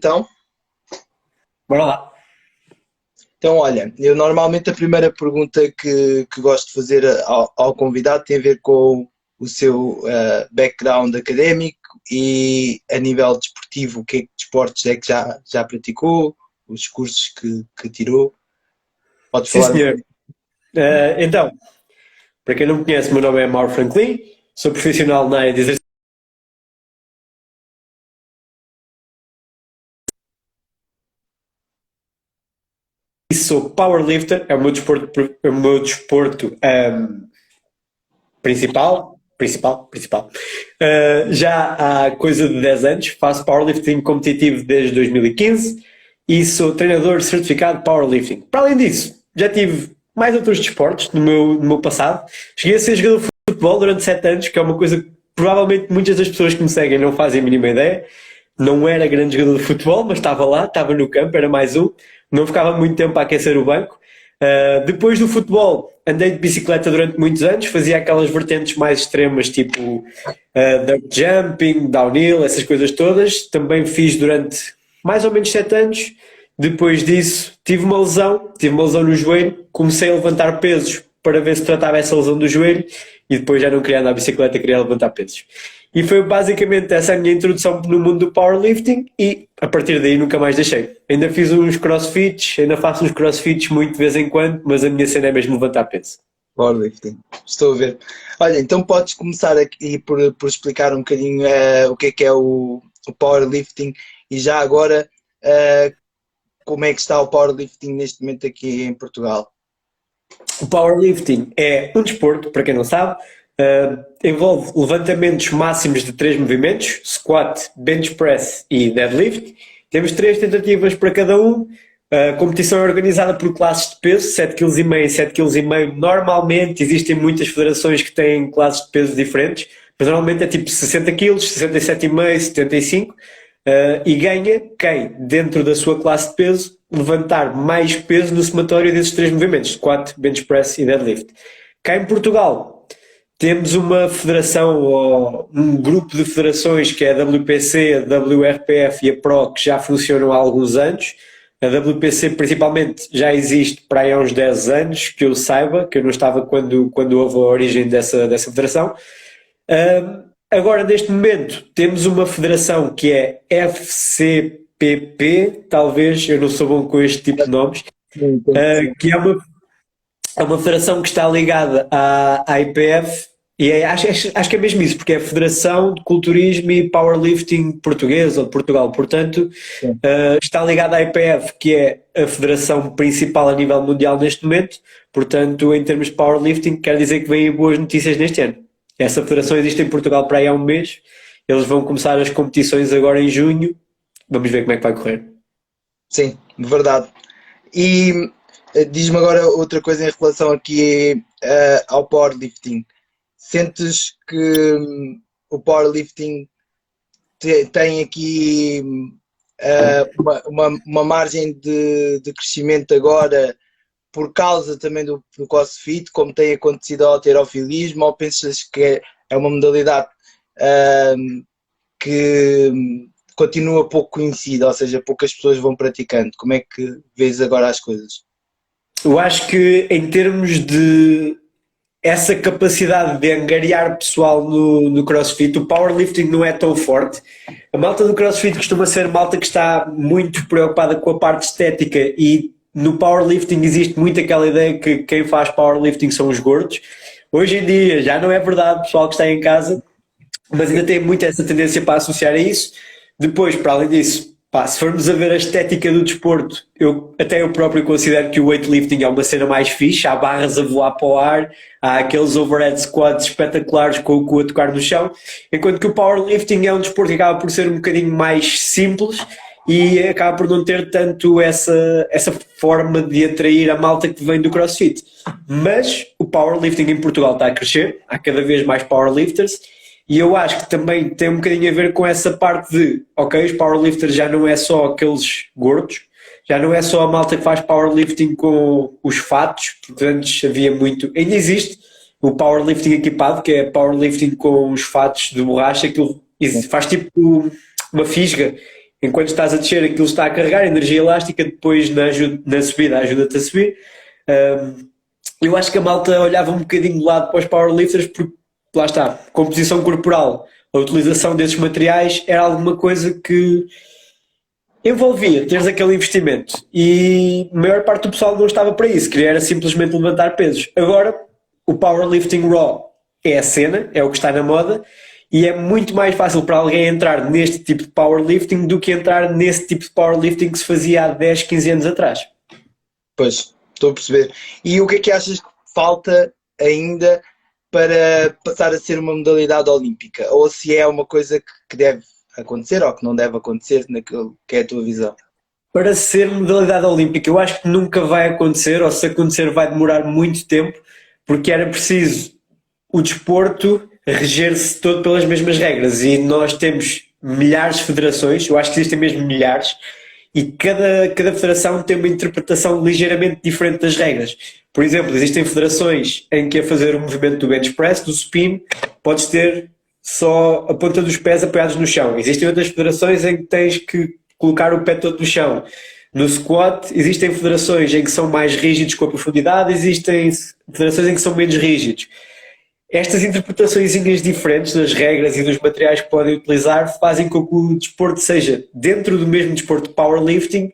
Então, Bora lá. então, olha, eu normalmente a primeira pergunta que gosto de fazer ao convidado tem a ver com o seu background académico e a nível desportivo, o que é que desportos é que já praticou, os cursos que tirou. Podes Sim, falar um senhor. bocadinho? Então, para quem não me conhece, meu nome é Mauro Franklin, sou profissional na área de exercício, sou powerlifter, é o meu desporto principal. Já há coisa de 10 anos, faço powerlifting competitivo desde 2015 e sou treinador certificado de powerlifting. Para além disso, já tive mais outros desportos no meu passado. Cheguei a ser jogador de futebol durante 7 anos, que é uma coisa que provavelmente muitas das pessoas que me seguem não fazem a mínima ideia. Não era grande jogador de futebol, mas estava lá, estava no campo, era mais um. Não ficava muito tempo a aquecer o banco. Depois do futebol, andei de bicicleta durante muitos anos, fazia aquelas vertentes mais extremas, tipo dirt jumping, downhill, essas coisas todas. Também fiz durante mais ou menos 7 anos. Depois disso, tive uma lesão no joelho, comecei a levantar pesos para ver se tratava essa lesão do joelho e depois já não queria andar de bicicleta, queria levantar pesos. E foi basicamente essa a minha introdução no mundo do powerlifting e a partir daí nunca mais deixei. Ainda fiz uns crossfits, ainda faço uns crossfits muito de vez em quando, mas a minha cena é mesmo levantar peso. Powerlifting, estou a ver. Olha, então podes começar aqui por explicar um bocadinho o que é o powerlifting e já agora como é que está o powerlifting neste momento aqui em Portugal. O powerlifting é um desporto, para quem não sabe, envolve levantamentos máximos de 3 movimentos, squat, bench press e deadlift. Temos 3 tentativas para cada um. A competição é organizada por classes de peso, 7,5 kg e 7,5 kg. Normalmente existem muitas federações que têm classes de peso diferentes, mas normalmente é tipo 60 kg, 67,5, 75 e ganha quem, dentro da sua classe de peso, levantar mais peso no somatório desses 3 movimentos, squat, bench press e deadlift. Cá em Portugal temos uma federação ou um grupo de federações que é a WPC, a WRPF e a PRO que já funcionam há alguns anos. A WPC principalmente já existe para aí há uns 10 anos, que eu saiba, que eu não estava quando houve a origem dessa federação. Agora, neste momento, temos uma federação que é FCPP, talvez, eu não sou bom com este tipo de nomes, Sim, tem que ser. que é uma federação que está ligada à IPF, e acho que é mesmo isso, porque é a Federação de Culturismo e Powerlifting Portuguesa, ou de Portugal, portanto, Sim. está ligada à IPF, que é a federação principal a nível mundial neste momento, portanto, em termos de powerlifting, quer dizer que vêm boas notícias neste ano. Essa federação existe em Portugal para aí há um mês, eles vão começar as competições agora em junho, vamos ver como é que vai correr. Sim, verdade. E diz-me agora outra coisa em relação aqui ao powerlifting. Sentes que o powerlifting tem aqui uma margem de crescimento agora por causa também do CrossFit, como tem acontecido ao halterofilismo, ou pensas que é uma modalidade que continua pouco conhecida, ou seja, poucas pessoas vão praticando? Como é que vês agora as coisas? Eu acho que em termos de essa capacidade de angariar pessoal no CrossFit, o powerlifting não é tão forte. A malta do CrossFit costuma ser malta que está muito preocupada com a parte estética e no powerlifting existe muito aquela ideia que quem faz powerlifting são os gordos. Hoje em dia já não é verdade, pessoal que está em casa, mas ainda tem muito essa tendência para associar a isso. Depois, para além disso, pá, se formos a ver a estética do desporto, até eu próprio considero que o weightlifting é uma cena mais fixe, há barras a voar para o ar, há aqueles overhead squats espetaculares com o cu a tocar no chão, enquanto que o powerlifting é um desporto que acaba por ser um bocadinho mais simples e acaba por não ter tanto essa forma de atrair a malta que vem do CrossFit. Mas o powerlifting em Portugal está a crescer, há cada vez mais powerlifters e eu acho que também tem um bocadinho a ver com essa parte de, ok, os powerlifters já não é só aqueles gordos, já não é só a malta que faz powerlifting com os fatos, porque antes havia muito, ainda existe o powerlifting equipado, que é powerlifting com os fatos de borracha, que faz tipo uma fisga enquanto estás a descer aquilo está a carregar, energia elástica, depois na subida ajuda-te a subir. Eu acho que a malta olhava um bocadinho de lado para os powerlifters porque, lá está, composição corporal, a utilização desses materiais era alguma coisa que envolvia teres aquele investimento e a maior parte do pessoal não estava para isso, queria era simplesmente levantar pesos. Agora, o powerlifting raw é a cena, é o que está na moda e é muito mais fácil para alguém entrar neste tipo de powerlifting do que entrar nesse tipo de powerlifting que se fazia há 10, 15 anos atrás. Pois, estou a perceber. E o que achas que falta ainda para passar a ser uma modalidade olímpica? Ou se é uma coisa que deve acontecer ou que não deve acontecer naquilo que é a tua visão? Para ser modalidade olímpica, eu acho que nunca vai acontecer, ou se acontecer vai demorar muito tempo, porque era preciso o desporto reger-se todo pelas mesmas regras e nós temos milhares de federações, eu acho que existem mesmo milhares, e cada federação tem uma interpretação ligeiramente diferente das regras. Por exemplo, existem federações em que a fazer o movimento do bench press, do spin, podes ter só a ponta dos pés apoiados no chão. Existem outras federações em que tens que colocar o pé todo no chão. No squat, existem federações em que são mais rígidos com a profundidade, existem federações em que são menos rígidos. Estas interpretações diferentes das regras e dos materiais que podem utilizar fazem com que o desporto seja, dentro do mesmo desporto de powerlifting,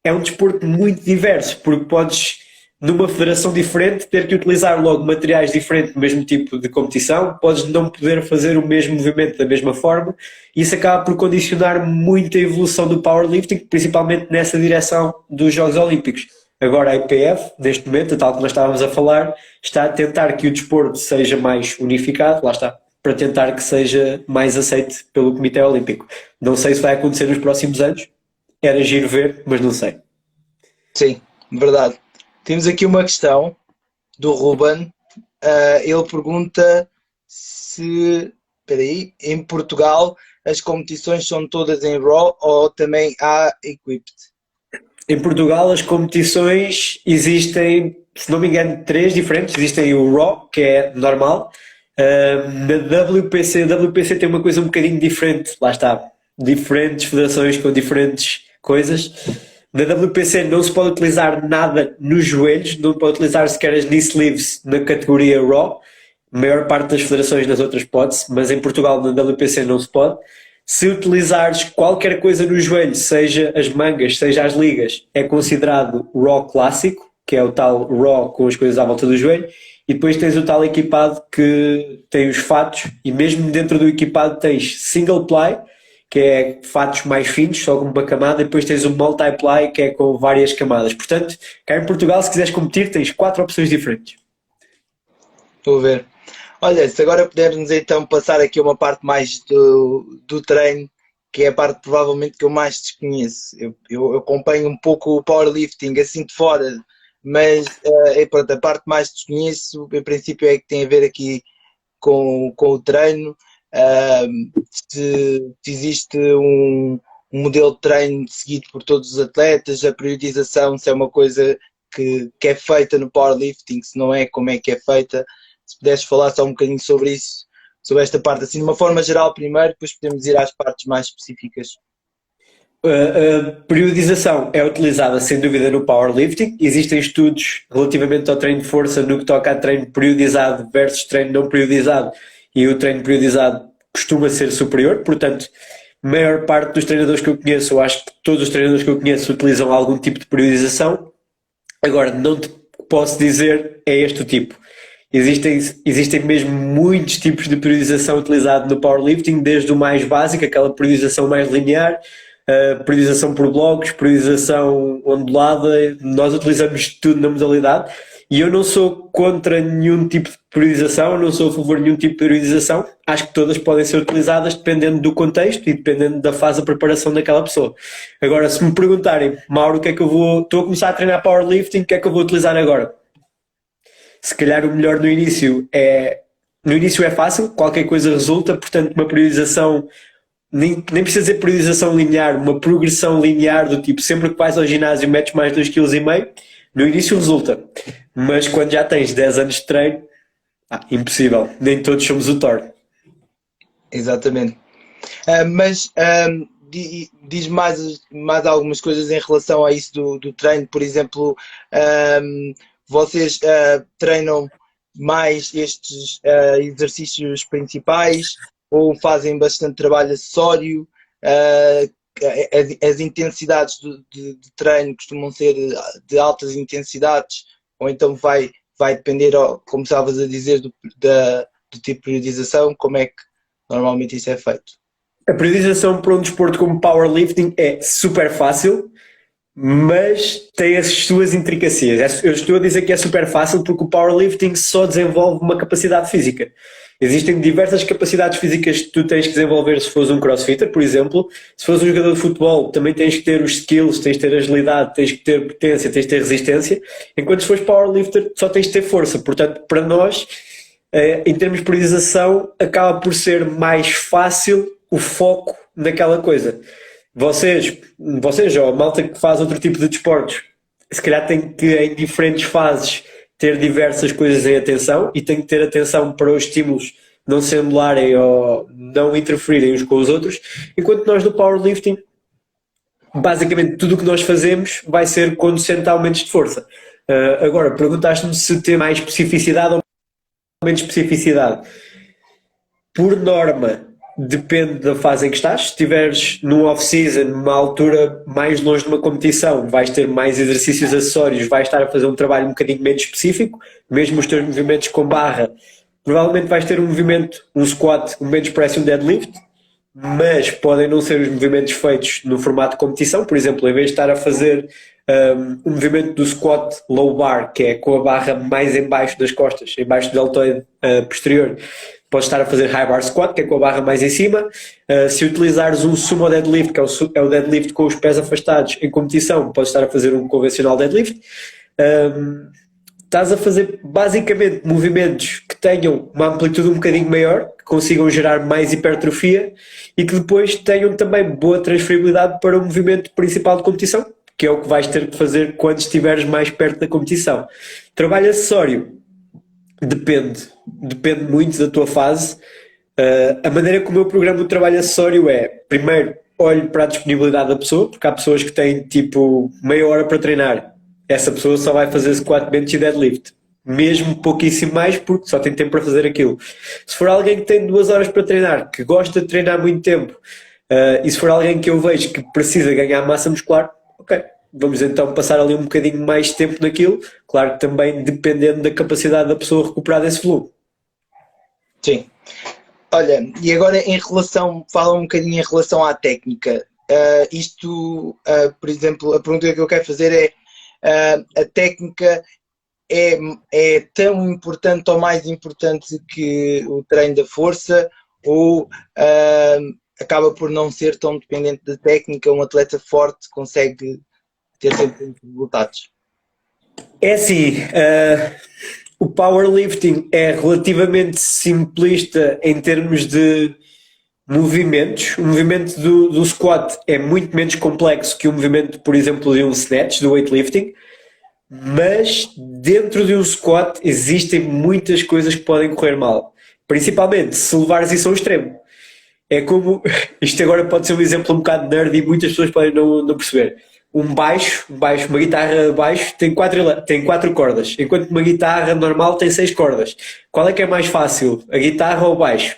é um desporto muito diverso, porque podes, numa federação diferente, ter que utilizar logo materiais diferentes do mesmo tipo de competição, podes não poder fazer o mesmo movimento da mesma forma, e isso acaba por condicionar muito a evolução do powerlifting, principalmente nessa direção dos Jogos Olímpicos. Agora a IPF, neste momento, tal como nós estávamos a falar, está a tentar que o desporto seja mais unificado, lá está, para tentar que seja mais aceite pelo Comitê Olímpico. Não sei se vai acontecer nos próximos anos, era giro ver, mas não sei. Sim, verdade. Temos aqui uma questão do Ruben. Ele pergunta se, em Portugal as competições são todas em Raw ou também há Equipped? Em Portugal as competições existem, se não me engano, 3 diferentes. Existem o Raw, que é normal. Na WPC, a WPC tem uma coisa um bocadinho diferente. Lá está, diferentes federações com diferentes coisas. Na WPC não se pode utilizar nada nos joelhos, não pode utilizar sequer as knee sleeves na categoria Raw. A maior parte das federações nas outras pode-se, mas em Portugal na WPC não se pode. Se utilizares qualquer coisa no joelho, seja as mangas, seja as ligas, é considerado Raw clássico, que é o tal Raw com as coisas à volta do joelho, e depois tens o tal equipado que tem os fatos, e mesmo dentro do equipado tens single ply, que é fatos mais finos, só com uma camada, e depois tens o multi-ply, que é com várias camadas. Portanto, cá em Portugal, se quiseres competir, tens 4 opções diferentes. Estou a ver. Olha, se agora pudermos então passar aqui a uma parte mais do treino, que é a parte provavelmente que eu mais desconheço. Eu acompanho um pouco o powerlifting assim de fora, mas pronto, a parte mais desconheço, em princípio, é que tem a ver aqui com o treino. Se existe um modelo de treino seguido por todos os atletas, a periodização, se é uma coisa que é feita no powerlifting, se não é, como é que é feita. Se pudesses falar só um bocadinho sobre isso, sobre esta parte, assim, de uma forma geral primeiro, depois podemos ir às partes mais específicas. A periodização é utilizada sem dúvida no powerlifting. Existem estudos relativamente ao treino de força no que toca a treino periodizado versus treino não periodizado, e o treino periodizado costuma ser superior, portanto, a maior parte dos treinadores que eu conheço, eu acho que todos os treinadores que eu conheço utilizam algum tipo de periodização. Agora, não te posso dizer é este o tipo. Existem mesmo muitos tipos de periodização utilizado no powerlifting, desde o mais básico, aquela periodização mais linear, periodização por blocos, periodização ondulada. Nós utilizamos tudo na modalidade e eu não sou contra nenhum tipo de periodização, eu não sou a favor de nenhum tipo de periodização. Acho que todas podem ser utilizadas dependendo do contexto e dependendo da fase de preparação daquela pessoa. Agora, se me perguntarem, Mauro, o que é que eu vou... Estou a começar a treinar powerlifting, o que é que eu vou utilizar agora? Se calhar o melhor no início é fácil, qualquer coisa resulta, portanto uma periodização, nem precisa dizer periodização linear, uma progressão linear do tipo, sempre que vais ao ginásio metes mais 2,5 kg, no início resulta, mas quando já tens 10 anos de treino, impossível, nem todos somos o Thor. Exatamente. Mas diz mais algumas coisas em relação a isso do treino. Por exemplo, vocês treinam mais estes exercícios principais ou fazem bastante trabalho acessório? As intensidades de treino costumam ser de altas intensidades, ou então vai depender, como estavas a dizer, do tipo de periodização? Como é que normalmente isso é feito? A periodização para um desporto como powerlifting é super fácil, mas tem as suas intricacias. Eu estou a dizer que é super fácil porque o powerlifting só desenvolve uma capacidade física. Existem diversas capacidades físicas que tu tens que desenvolver se fores um crossfitter, por exemplo. Se fores um jogador de futebol, também tens que ter os skills, tens que ter agilidade, tens que ter potência, tens que ter resistência. Enquanto se fores powerlifter, só tens que ter força. Portanto, para nós, em termos de periodização, acaba por ser mais fácil o foco naquela coisa. Vocês ou a malta que faz outro tipo de desportos, se calhar tem que, em diferentes fases, ter diversas coisas em atenção e tem que ter atenção para os estímulos não se anularem ou não interferirem uns com os outros, enquanto nós no powerlifting, basicamente tudo o que nós fazemos vai ser conducente a aumentos de força. Agora, perguntaste-me se tem mais especificidade ou menos especificidade. Por norma, depende da fase em que estás. Se estiveres no off-season, numa altura mais longe de uma competição, vais ter mais exercícios acessórios, vais estar a fazer um trabalho um bocadinho menos específico, mesmo os teus movimentos com barra, provavelmente vais ter um squat, um bench press e um deadlift, mas podem não ser os movimentos feitos no formato de competição. Por exemplo, em vez de estar a fazer um movimento do squat low bar, que é com a barra mais em baixo das costas, em baixo do deltoide posterior, podes estar a fazer high bar squat, que é com a barra mais em cima. Se utilizares um sumo deadlift, que é o deadlift com os pés afastados em competição, podes estar a fazer um convencional deadlift. Estás a fazer basicamente movimentos que tenham uma amplitude um bocadinho maior, que consigam gerar mais hipertrofia e que depois tenham também boa transferibilidade para o movimento principal de competição, que é o que vais ter que fazer quando estiveres mais perto da competição. Trabalho acessório depende muito da tua fase. A maneira como eu programo o trabalho acessório é, primeiro, olho para a disponibilidade da pessoa, porque há pessoas que têm tipo meia hora para treinar. Essa pessoa só vai fazer squat, bench e deadlift. Mesmo pouquíssimo mais, porque só tem tempo para fazer aquilo. Se for alguém que tem 2 horas para treinar, que gosta de treinar muito tempo, e se for alguém que eu vejo que precisa ganhar massa muscular, ok, vamos então passar ali um bocadinho mais tempo naquilo, claro que também dependendo da capacidade da pessoa recuperar desse volume. Sim. Olha, e agora fala um bocadinho em relação à técnica. Por exemplo, a pergunta que eu quero fazer é, a técnica é tão importante ou mais importante que o treino da força, ou acaba por não ser tão dependente da técnica? Um atleta forte consegue ter sempre resultados? É assim, o powerlifting é relativamente simplista em termos de movimentos. O movimento do squat é muito menos complexo que o movimento, por exemplo, de um snatch, do weightlifting, mas dentro de um squat existem muitas coisas que podem correr mal, principalmente se levares isso ao extremo. É como, isto agora pode ser um exemplo um bocado nerd e muitas pessoas podem não perceber. Uma guitarra baixo tem 4 cordas, enquanto uma guitarra normal tem 6 cordas. Qual é que é mais fácil, a guitarra ou o baixo?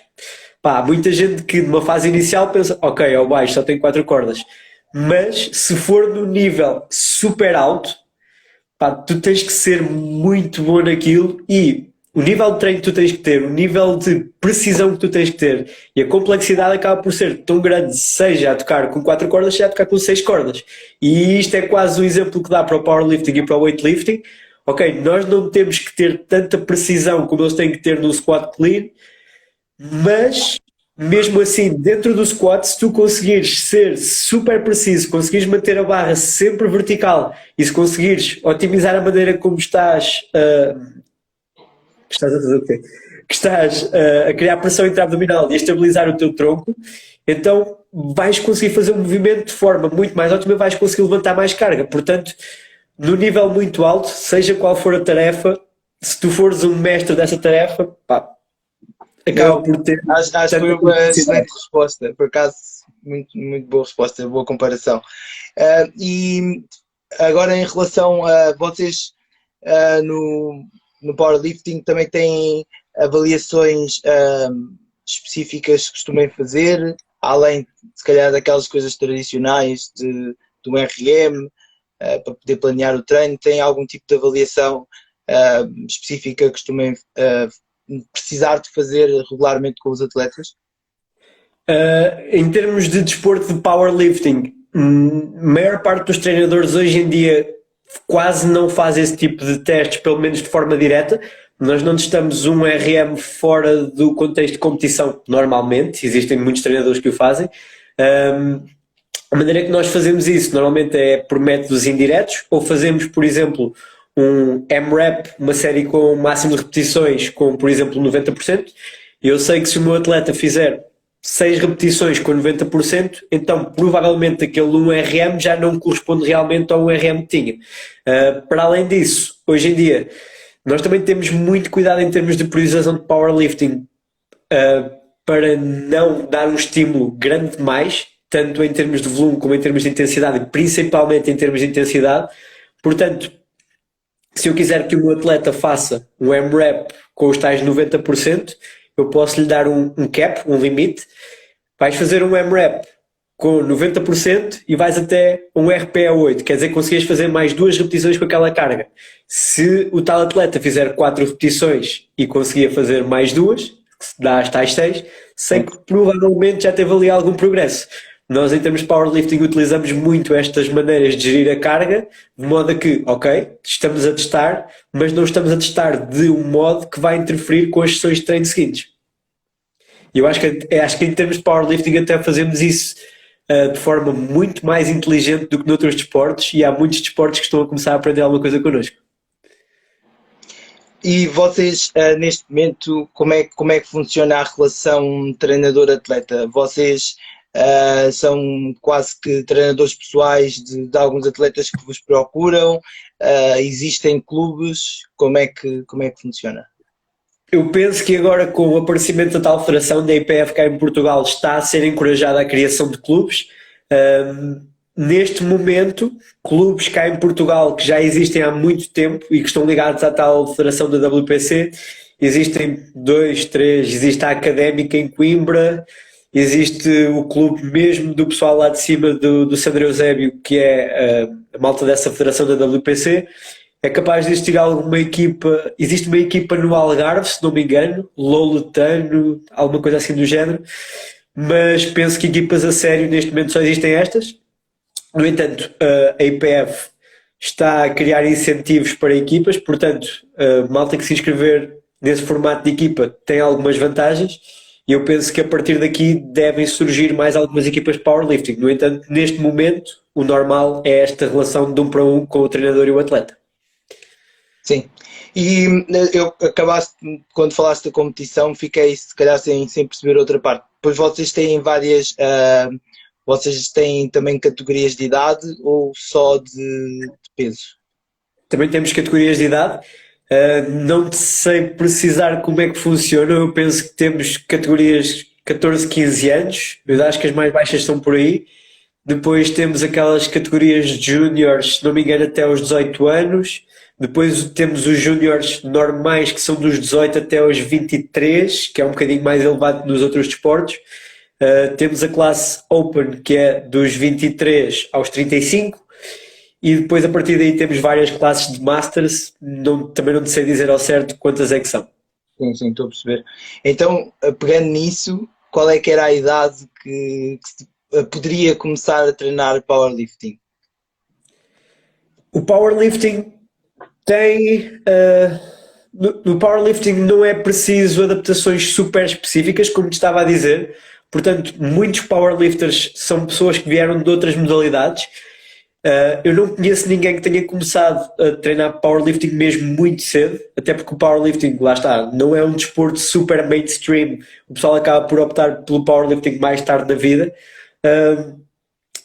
Pá, muita gente que numa fase inicial pensa, ok, é o baixo, só tem 4 cordas. Mas se for no nível super alto, pá, tu tens que ser muito bom naquilo, e o nível de treino que tu tens que ter, o nível de precisão que tu tens que ter e a complexidade acaba por ser tão grande, seja a tocar com 4 cordas, seja a tocar com 6 cordas. E isto é quase o exemplo que dá para o powerlifting e para o weightlifting. Ok, nós não temos que ter tanta precisão como eles têm que ter no squat clean, mas mesmo assim, dentro do squat, se tu conseguires ser super preciso, conseguires manter a barra sempre vertical e se conseguires otimizar a maneira como estás a fazer o quê? Que estás a criar pressão intra-abdominal e a estabilizar o teu tronco, então vais conseguir fazer um movimento de forma muito mais ótima, vais conseguir levantar mais carga. Portanto, no nível muito alto, seja qual for a tarefa, se tu fores um mestre dessa tarefa, pá, acaba por ter... Acho que foi uma excelente resposta, por acaso muito boa resposta, boa comparação. E agora em relação a vocês no powerlifting também têm avaliações específicas que costumem fazer, além se calhar daquelas coisas tradicionais do RM, para poder planear o treino, tem algum tipo de avaliação específica que costumem precisar de fazer regularmente com os atletas? Em termos de desporto de powerlifting, a maior parte dos treinadores hoje em dia quase não faz esse tipo de testes, pelo menos de forma direta. Nós não testamos um RM fora do contexto de competição normalmente, existem muitos treinadores que o fazem. A maneira que nós fazemos isso normalmente é por métodos indiretos, ou fazemos, por exemplo, um M-Rep, uma série com máximo de repetições, com, por exemplo, 90%. Eu sei que se o meu atleta fizer 6 repetições com 90%, então provavelmente aquele 1RM já não corresponde realmente ao 1RM que tinha. Para além disso, hoje em dia, nós também temos muito cuidado em termos de priorização de powerlifting para não dar um estímulo grande demais, tanto em termos de volume como em termos de intensidade, e principalmente em termos de intensidade. Portanto, se eu quiser que o meu atleta faça um M-Rep com os tais 90%, eu posso lhe dar um cap, um limite. Vais fazer um M-Rep com 90% e vais até um RPE 8, quer dizer que conseguires fazer mais 2 repetições com aquela carga. Se o tal atleta fizer 4 repetições e conseguir fazer mais 2, que dá as tais 6, sei que provavelmente já teve ali algum progresso. Nós, em termos de powerlifting, utilizamos muito estas maneiras de gerir a carga, de modo a que, ok, estamos a testar, mas não estamos a testar de um modo que vai interferir com as sessões de treino seguintes. E eu acho que em termos de powerlifting até fazemos isso de forma muito mais inteligente do que noutros desportos, e há muitos desportos que estão a começar a aprender alguma coisa connosco. E vocês, neste momento, como é que funciona a relação treinador-atleta? Vocês são quase que treinadores pessoais de alguns atletas que vos procuram? Existem clubes? Como é que funciona? Eu penso que agora, com o aparecimento da tal federação da IPF cá em Portugal, está a ser encorajada a criação de clubes. Neste momento, clubes cá em Portugal que já existem há muito tempo e que estão ligados à tal federação da WPC, existem 2, 3, existe a Académica em Coimbra, existe o clube mesmo do pessoal lá de cima do Sandro Eusébio, que é a malta dessa federação da WPC. É capaz de existir alguma equipa, existe uma equipa no Algarve, se não me engano, Loletano, alguma coisa assim do género, mas penso que equipas a sério neste momento só existem estas. No entanto, a IPF está a criar incentivos para equipas, portanto, malta que se inscrever nesse formato de equipa tem algumas vantagens, e eu penso que a partir daqui devem surgir mais algumas equipas de powerlifting. No entanto, neste momento, o normal é esta relação de 1 para 1 com o treinador e o atleta. Sim, e acabaste, quando falaste da competição, fiquei se calhar sem perceber outra parte. Pois vocês têm vocês têm também categorias de idade ou só de peso? Também temos categorias de idade. Não sei precisar como é que funciona. Eu penso que temos categorias 14, 15 anos. Eu acho que as mais baixas estão por aí. Depois temos aquelas categorias júniores, se não me engano, até aos 18 anos. Depois temos os júniores normais, que são dos 18 até aos 23, que é um bocadinho mais elevado que nos outros desportos. Temos a classe Open, que é dos 23 aos 35. E depois, a partir daí, temos várias classes de Masters. Também não sei dizer ao certo quantas é que são. Sim, estou a perceber. Então, pegando nisso, qual é que era a idade que se poderia começar a treinar powerlifting? O powerlifting tem... no powerlifting não é preciso adaptações super específicas, como te estava a dizer. Portanto, muitos powerlifters são pessoas que vieram de outras modalidades. Eu não conheço ninguém que tenha começado a treinar powerlifting mesmo muito cedo, até porque o powerlifting, lá está, não é um desporto super mainstream. O pessoal acaba por optar pelo powerlifting mais tarde na vida.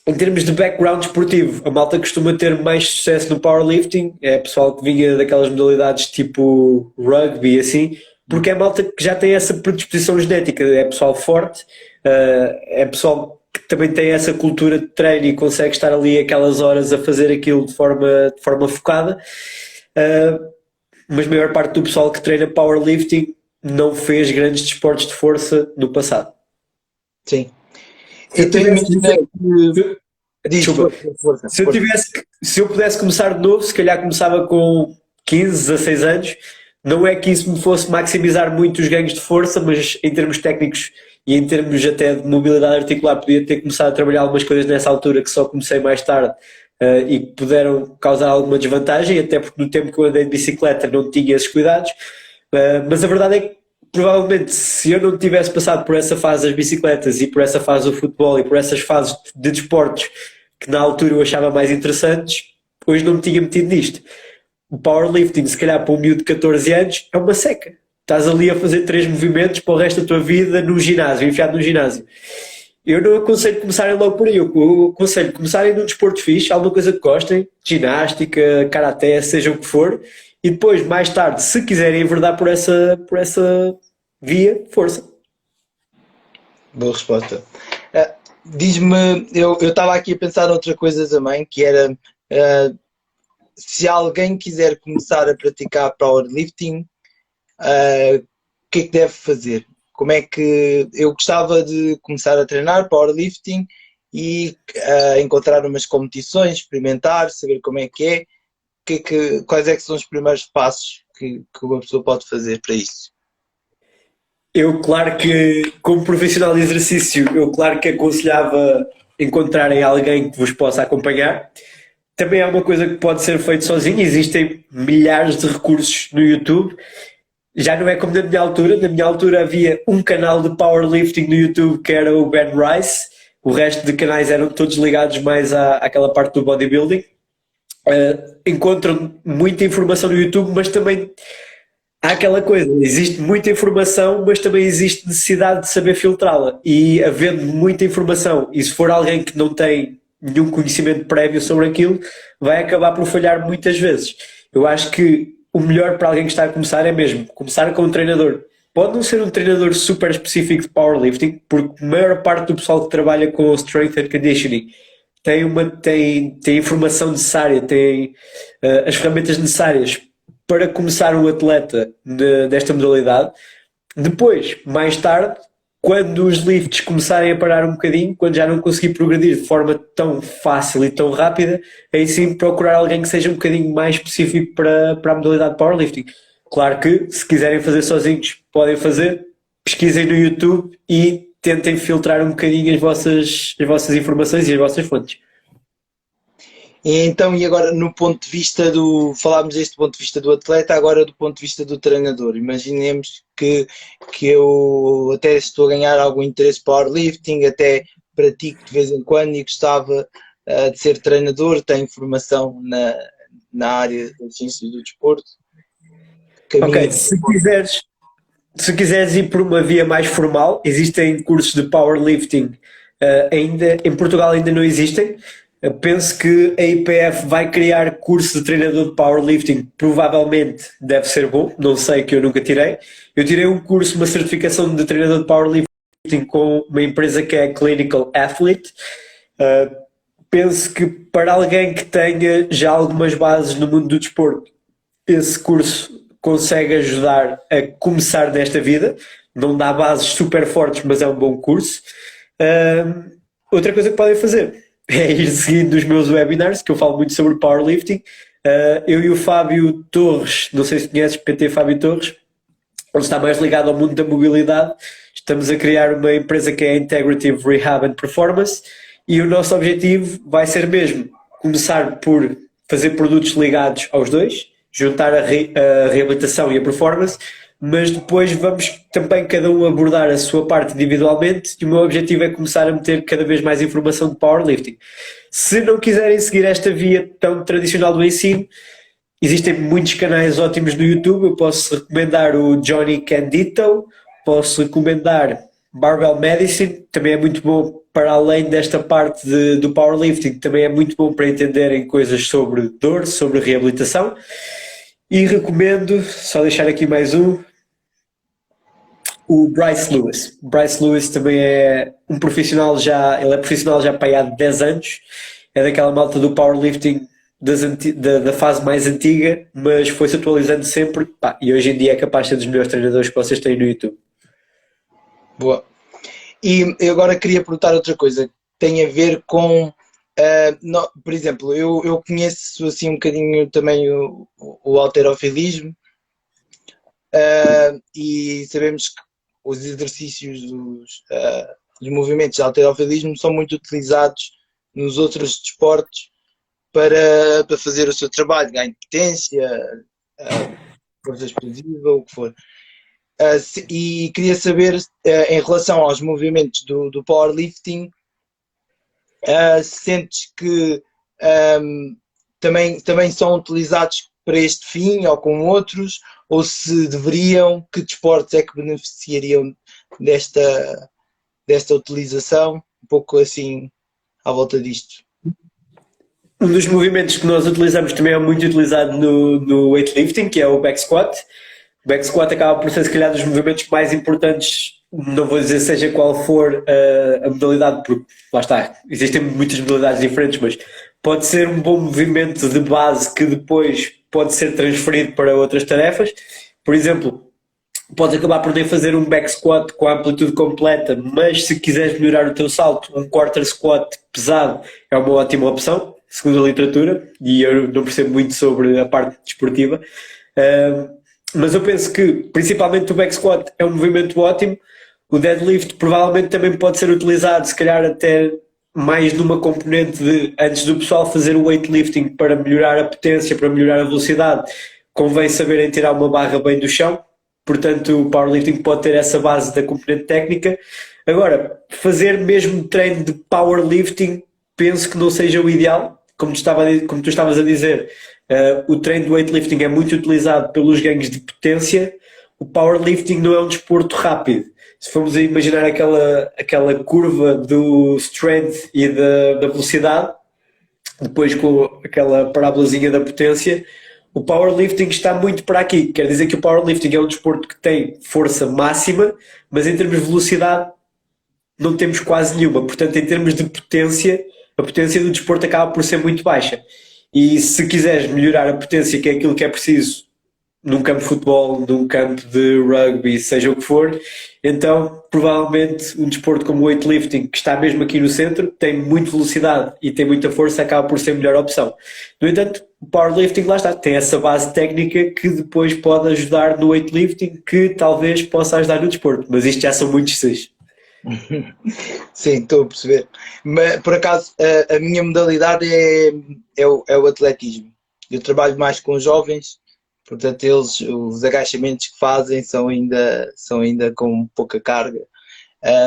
Em termos de background esportivo, a malta costuma ter mais sucesso no powerlifting, é pessoal que vinha daquelas modalidades tipo rugby, assim, porque é malta que já tem essa predisposição genética, é pessoal forte, é pessoal que também tem essa cultura de treino e consegue estar ali aquelas horas a fazer aquilo de forma focada. Mas a maior parte do pessoal que treina powerlifting não fez grandes desportos de força no passado. Sim. Então imagina que... Desculpa, força. Se eu pudesse começar de novo, se calhar começava com 15, 16 anos. Não é que isso me fosse maximizar muito os ganhos de força, mas em termos técnicos e em termos até de mobilidade articular, podia ter começado a trabalhar algumas coisas nessa altura que só comecei mais tarde e que puderam causar alguma desvantagem, até porque no tempo que eu andei de bicicleta não tinha esses cuidados. Mas a verdade é que provavelmente se eu não tivesse passado por essa fase das bicicletas e por essa fase do futebol e por essas fases de desportos que na altura eu achava mais interessantes, hoje não me tinha metido nisto. O powerlifting, se calhar para um miúdo de 14 anos, é uma seca. Estás ali a fazer 3 movimentos para o resto da tua vida no ginásio, enfiado no ginásio. Eu não aconselho começarem logo por aí. Eu aconselho começarem num desporto fixe, alguma coisa que gostem, ginástica, karaté, seja o que for, e depois, mais tarde, se quiserem enverdar por essa via, força. Boa resposta. Diz-me, eu estava aqui a pensar outra coisa também, que era se alguém quiser começar a praticar powerlifting, o que é que deve fazer? Como é que eu gostava de começar a treinar powerlifting e encontrar umas competições, experimentar, saber como é que é, quais é que são os primeiros passos que uma pessoa pode fazer para isso? Eu, claro que, como profissional de exercício, eu, claro que aconselhava encontrarem alguém que vos possa acompanhar. Também é uma coisa que pode ser feito sozinho, existem milhares de recursos no YouTube. Já não é como na minha altura havia um canal de powerlifting no YouTube que era o Ben Rice, o resto de canais eram todos ligados mais àquela parte do bodybuilding. Encontram muita informação no YouTube, mas também há aquela coisa, existe muita informação, mas também existe necessidade de saber filtrá-la. E havendo muita informação, e se for alguém que não tem nenhum conhecimento prévio sobre aquilo, vai acabar por falhar muitas vezes. Eu acho que o melhor para alguém que está a começar é mesmo começar com um treinador. Pode não ser um treinador super específico de powerlifting, porque a maior parte do pessoal que trabalha com strength and conditioning tem informação necessária, tem as ferramentas necessárias para começar um atleta desta modalidade. Depois, mais tarde, quando os lifts começarem a parar um bocadinho, quando já não conseguir progredir de forma tão fácil e tão rápida, aí sim procurar alguém que seja um bocadinho mais específico para a modalidade de powerlifting. Claro que, se quiserem fazer sozinhos, podem fazer, pesquisem no YouTube e tentem filtrar um bocadinho as vossas informações e as vossas fontes. Então, e agora no ponto de vista falámos deste ponto de vista do atleta, agora do ponto de vista do treinador. Imaginemos que eu até estou a ganhar algum interesse por powerlifting, até pratico de vez em quando e gostava de ser treinador, tenho formação na área da ciência do desporto. Ok, se quiseres ir por uma via mais formal, existem cursos de powerlifting, ainda em Portugal ainda não existem. Penso que a IPF vai criar curso de treinador de powerlifting, provavelmente deve ser bom, não sei, que eu nunca tirei. Eu tirei um curso, uma certificação de treinador de powerlifting com uma empresa que é Clinical Athlete. Penso que para alguém que tenha já algumas bases no mundo do desporto, esse curso consegue ajudar a começar nesta vida. Não dá bases super fortes, mas é um bom curso. Outra coisa que podem fazer é ir seguindo os meus webinars, que eu falo muito sobre powerlifting. Eu e o Fábio Torres, não sei se conheces, PT Fábio Torres, ele está mais ligado ao mundo da mobilidade. Estamos a criar uma empresa que é a Integrative Rehab and Performance e o nosso objetivo vai ser mesmo começar por fazer produtos ligados aos dois, juntar a reabilitação e a performance, mas depois vamos também cada um abordar a sua parte individualmente e o meu objetivo é começar a meter cada vez mais informação de powerlifting. Se não quiserem seguir esta via tão tradicional do ensino, existem muitos canais ótimos no YouTube. Eu posso recomendar o Johnny Candito, posso recomendar Barbell Medicine, também é muito bom para além desta parte do powerlifting, também é muito bom para entenderem coisas sobre dor, sobre reabilitação. E recomendo, só deixar aqui mais um, O Bryce Lewis. Bryce Lewis também é um profissional já, ele é profissional já para aí há 10 anos, é daquela malta do powerlifting da fase mais antiga, mas foi-se atualizando sempre, pá, e hoje em dia é capaz de ser dos melhores treinadores que vocês têm no YouTube. Boa. E eu agora queria perguntar outra coisa, que tem a ver com, por exemplo, eu conheço assim um bocadinho também o halterofilismo, e sabemos que os exercícios, os movimentos de halterofilismo são muito utilizados nos outros desportos para fazer o seu trabalho, ganho de potência, força explosiva, o que for. E queria saber, em relação aos movimentos do powerlifting, sentes que também são utilizados para este fim ou com outros, ou se deveriam, que desportos é que beneficiariam desta utilização, um pouco assim à volta disto. Um dos movimentos que nós utilizamos também é muito utilizado no weightlifting, que é o back squat. O back squat acaba por ser, se calhar, dos movimentos mais importantes, não vou dizer seja qual for a modalidade, porque lá está, existem muitas modalidades diferentes, mas pode ser um bom movimento de base que depois pode ser transferido para outras tarefas. Por exemplo, podes acabar por nem fazer um back squat com a amplitude completa, mas se quiseres melhorar o teu salto, um quarter squat pesado é uma ótima opção, segundo a literatura, e eu não percebo muito sobre a parte desportiva. Mas eu penso que, principalmente, o back squat é um movimento ótimo. O deadlift provavelmente também pode ser utilizado, se calhar até mais numa componente de, antes do pessoal fazer o weightlifting para melhorar a potência, para melhorar a velocidade, convém saberem tirar uma barra bem do chão. Portanto, o powerlifting pode ter essa base da componente técnica. Agora, fazer mesmo treino de powerlifting, penso que não seja o ideal. Como tu estavas a dizer, o treino do weightlifting é muito utilizado pelos ganhos de potência. O powerlifting não é um desporto rápido. Se formos a imaginar aquela curva do strength e da velocidade, depois com aquela parábolazinha da potência, o powerlifting está muito para aqui. Quer dizer que o powerlifting é um desporto que tem força máxima, mas em termos de velocidade não temos quase nenhuma. Portanto, em termos de potência, a potência do desporto acaba por ser muito baixa. E se quiseres melhorar a potência, que é aquilo que é preciso num campo de futebol, num campo de rugby, seja o que for, então provavelmente um desporto como o weightlifting, que está mesmo aqui no centro, tem muita velocidade e tem muita força, acaba por ser a melhor opção. No entanto, o powerlifting, lá está, tem essa base técnica que depois pode ajudar no weightlifting, que talvez possa ajudar no desporto, mas isto já são muitos seis. Sim, estou a perceber. Mas, por acaso, a minha modalidade é o atletismo. Eu trabalho mais com jovens, portanto, os agachamentos que fazem são ainda com pouca carga.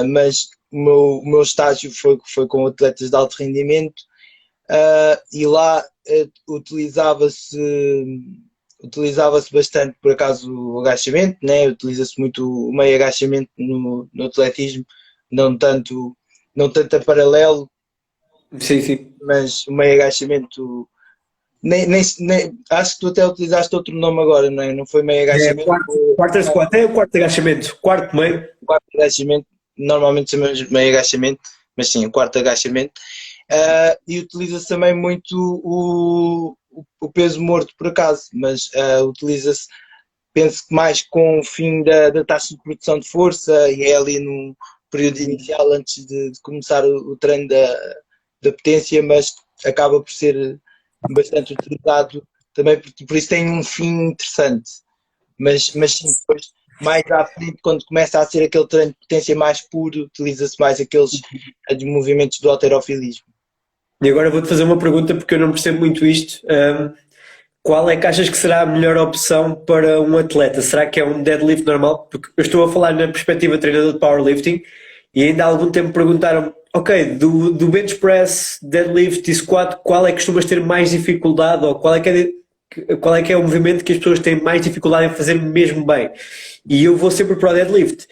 Mas o meu estágio foi com atletas de alto rendimento, e lá utilizava-se bastante, por acaso, o agachamento, né? Utiliza-se muito o meio agachamento no atletismo, não tanto a paralelo, Sim. mas o meio agachamento. Acho que tu até utilizaste outro nome agora, não é? Não foi meio agachamento. Quarter squat é o quarto agachamento, quarto meio. Quarto agachamento, normalmente chamamos meio agachamento, mas sim, o quarto agachamento. E utiliza-se também muito o peso morto, por acaso, mas utiliza-se, penso que mais com o fim da taxa de produção de força, e é ali no período inicial antes de começar o treino da potência, mas acaba por ser bastante utilizado também, por isso tem um fim interessante. Mas sim, depois, mais à frente, quando começa a ser aquele treino de potência mais puro, utiliza-se mais aqueles movimentos do halterofilismo. E agora vou-te fazer uma pergunta, porque eu não percebo muito isto. Qual é que achas que será a melhor opção para um atleta? Será que é um deadlift normal? Porque eu estou a falar na perspectiva de treinador de powerlifting, e ainda há algum tempo perguntaram, ok, do bench press, deadlift e squat, qual é que costumas ter mais dificuldade, ou qual é que é o movimento que as pessoas têm mais dificuldade em fazer mesmo bem? E eu vou sempre para o deadlift.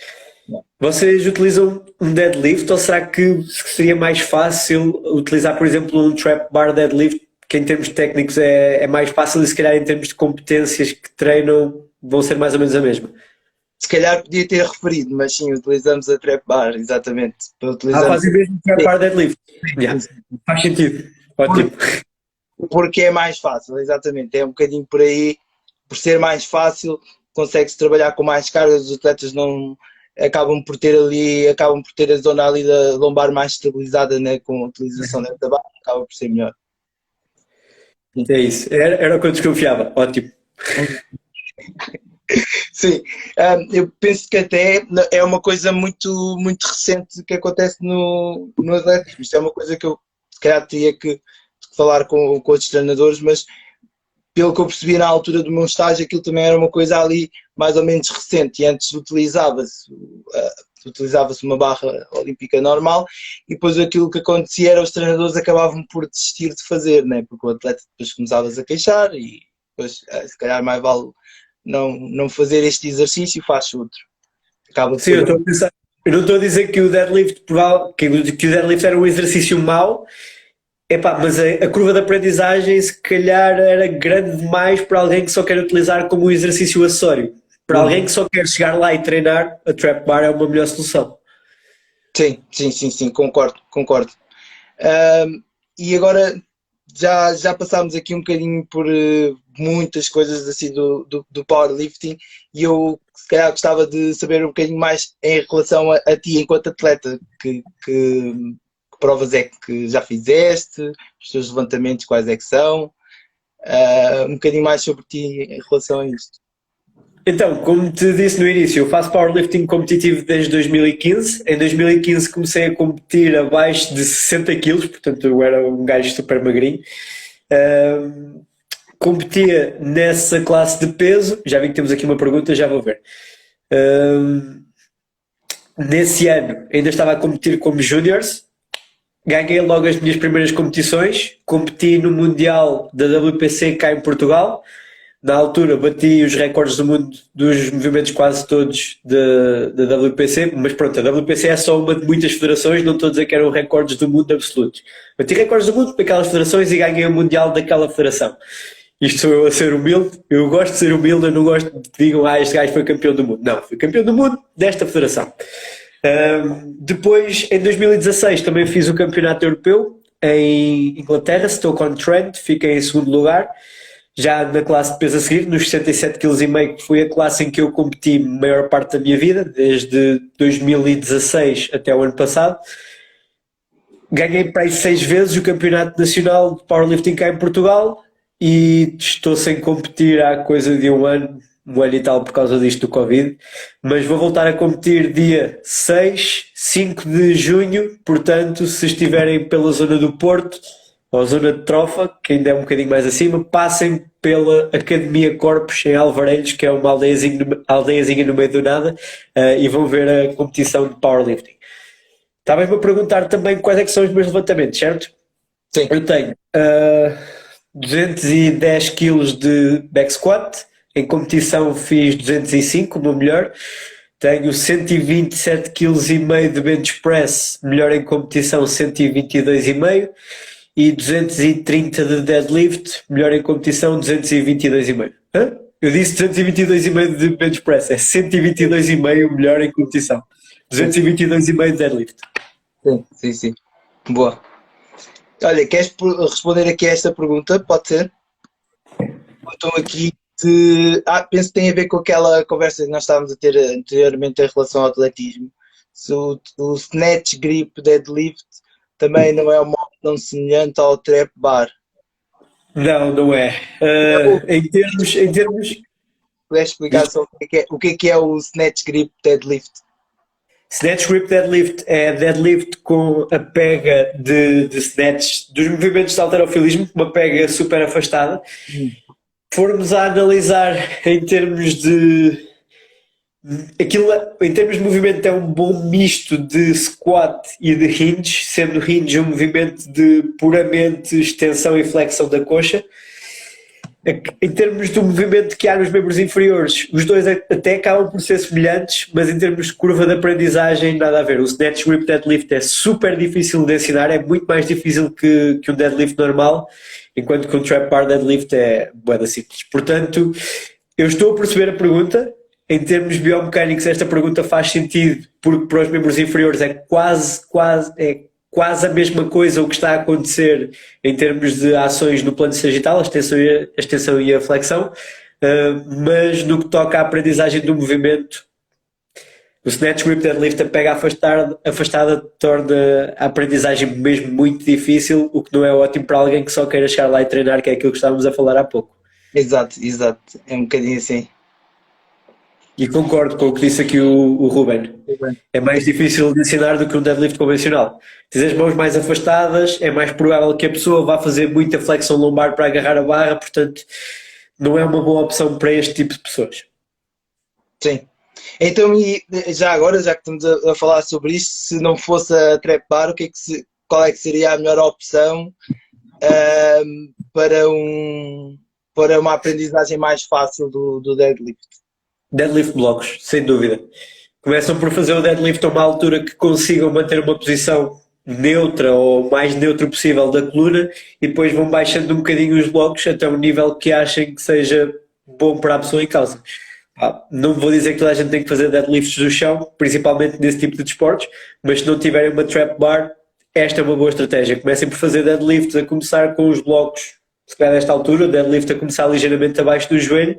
Vocês utilizam um deadlift, ou será que seria mais fácil utilizar, por exemplo, um trap bar deadlift, que em termos técnicos é mais fácil, e se calhar em termos de competências que treinam vão ser mais ou menos a mesma? Se calhar podia ter referido, mas sim, utilizamos a trap bar, exatamente. Fazem mesmo trap bar deadlift. Yeah. Faz sentido. Ótimo. Porque é mais fácil, exatamente. É um bocadinho por aí, por ser mais fácil, consegue-se trabalhar com mais cargas, os atletas não acabam por ter a zona ali da lombar mais estabilizada, né, com a utilização da barra, acaba por ser melhor. É isso, era o que eu desconfiava. Ótimo. Sim, eu penso que até é uma coisa muito, muito recente que acontece no atletismo. Isto é uma coisa que eu se calhar teria que falar com outros treinadores, mas pelo que eu percebi na altura do meu estágio, aquilo também era uma coisa ali mais ou menos recente, e antes utilizava-se uma barra olímpica normal, e depois aquilo que acontecia era os treinadores acabavam por desistir de fazer, né? Porque o atleta depois começava-se a queixar e depois se calhar mais vale não fazer este exercício e faz outro. Sim, eu estou a pensar. Eu não estou a dizer que o deadlift, que o deadlift era um exercício mau, mas a curva de aprendizagem se calhar era grande demais para alguém que só quer utilizar como um exercício acessório. Para alguém que só quer chegar lá e treinar, a trap bar é uma melhor solução. Sim, concordo. E agora já passámos aqui um bocadinho por muitas coisas assim do powerlifting, e eu se calhar gostava de saber um bocadinho mais em relação a ti enquanto atleta, que provas é que já fizeste, os teus levantamentos quais é que são, um bocadinho mais sobre ti em relação a isto. Então, como te disse no início, eu faço powerlifting competitivo desde 2015. Em 2015 comecei a competir abaixo de 60 kg, portanto eu era um gajo super magrinho. Competia nessa classe de peso. Já vi que temos aqui uma pergunta, já vou ver. Nesse ano ainda estava a competir como juniors. Ganhei logo as minhas primeiras competições. Competi no Mundial da WPC cá em Portugal. Na altura bati os recordes do mundo dos movimentos quase todos da WPC, mas pronto, a WPC é só uma de muitas federações, não estou a dizer que eram recordes do mundo absolutos. Bati recordes do mundo para aquelas federações e ganhei o Mundial daquela federação. Isto sou eu a ser humilde, eu gosto de ser humilde, eu não gosto de que digam este gajo foi campeão do mundo. Não, fui campeão do mundo desta federação. Depois, em 2016, também fiz o campeonato europeu em Inglaterra, Stoke-on-Trent, fiquei em segundo lugar. Já na classe de peso a seguir, nos 67,5 kg, que foi a classe em que eu competi a maior parte da minha vida, desde 2016 até o ano passado. Ganhei para aí 6 vezes o Campeonato Nacional de Powerlifting cá em Portugal e estou sem competir há coisa de um ano e tal por causa disto do Covid, mas vou voltar a competir dia 6, 5 de junho, portanto, se estiverem pela zona do Porto, ou a zona de Trofa, que ainda é um bocadinho mais acima, passem pela Academia Corpos em Alvarelhos, que é uma aldeiazinha no meio do nada, e vão ver a competição de powerlifting. Estavas-me a perguntar também quais é que são os meus levantamentos, certo? Sim. Eu tenho 210 kg de back squat, em competição fiz 205, o meu melhor. Tenho 127,5 kg de bench press, melhor em competição 122,5. E 230 de deadlift, melhor em competição 222,5. Eu disse 222,5 de bench press, é 122,5 melhor em competição. 222,5 de deadlift. Sim. Boa. Olha, queres responder aqui a esta pergunta? Pode ser? Então aqui penso que tem a ver com aquela conversa que nós estávamos a ter anteriormente em relação ao atletismo. Se o snatch grip deadlift também não é uma opção semelhante ao trap bar. Não é. Em termos... Puderes explicar só o que é o snatch grip deadlift? Snatch grip deadlift é deadlift com a pega de snatch dos movimentos de halterofilismo, uma pega super afastada. Formos a analisar em termos de... Aquilo, em termos de movimento, é um bom misto de squat e de hinge, sendo hinge um movimento de puramente extensão e flexão da coxa. Em termos do movimento que há nos membros inferiores, os dois até acabam por ser semelhantes, mas em termos de curva de aprendizagem, nada a ver. O snatch grip deadlift é super difícil de ensinar, é muito mais difícil que um deadlift normal, enquanto que um trap bar deadlift é bué da simples. Portanto, eu estou a perceber a pergunta. em termos biomecânicos, esta pergunta faz sentido, porque para os membros inferiores é quase a mesma coisa o que está a acontecer em termos de ações no plano sagital, a extensão e a flexão, mas no que toca à aprendizagem do movimento, o snatch, grip, deadlift, a pega afastada torna a aprendizagem mesmo muito difícil, o que não é ótimo para alguém que só queira chegar lá e treinar, que é aquilo que estávamos a falar há pouco. Exato, exato. É um bocadinho assim. E concordo com o que disse aqui o Ruben. É mais difícil de ensinar do que um deadlift convencional. Se as mãos mais afastadas, é mais provável que a pessoa vá fazer muita flexão lombar para agarrar a barra, portanto, não é uma boa opção para este tipo de pessoas. Sim. Então, e já agora, já que estamos a falar sobre isto, se não fosse a trap bar, qual é que seria a melhor opção para uma aprendizagem mais fácil do deadlift? Deadlift blocos, sem dúvida. Começam por fazer o deadlift a uma altura que consigam manter uma posição neutra ou mais neutra possível da coluna e depois vão baixando um bocadinho os blocos até um nível que achem que seja bom para a pessoa em causa. Não vou dizer que toda a gente tem que fazer deadlifts do chão, principalmente nesse tipo de desportos, mas se não tiverem uma trap bar, esta é uma boa estratégia. Comecem por fazer deadlifts a começar com os blocos, se calhar desta altura, o deadlift a começar ligeiramente abaixo do joelho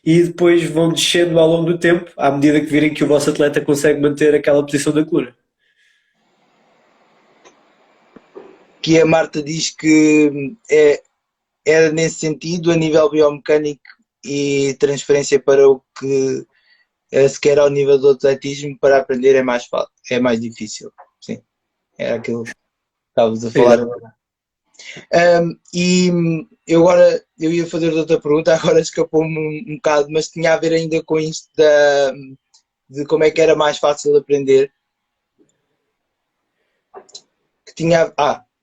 e depois vão descendo ao longo do tempo, à medida que virem que o vosso atleta consegue manter aquela posição da coluna. Que a Marta diz que era nesse sentido, a nível biomecânico e transferência para o que se quer ao nível do atletismo, para aprender é mais fácil, é mais difícil. Sim, era aquilo que estávamos a falar agora. E eu ia fazer outra pergunta, agora escapou-me um bocado, mas tinha a ver ainda com isto de como é que era mais fácil aprender. Que tinha,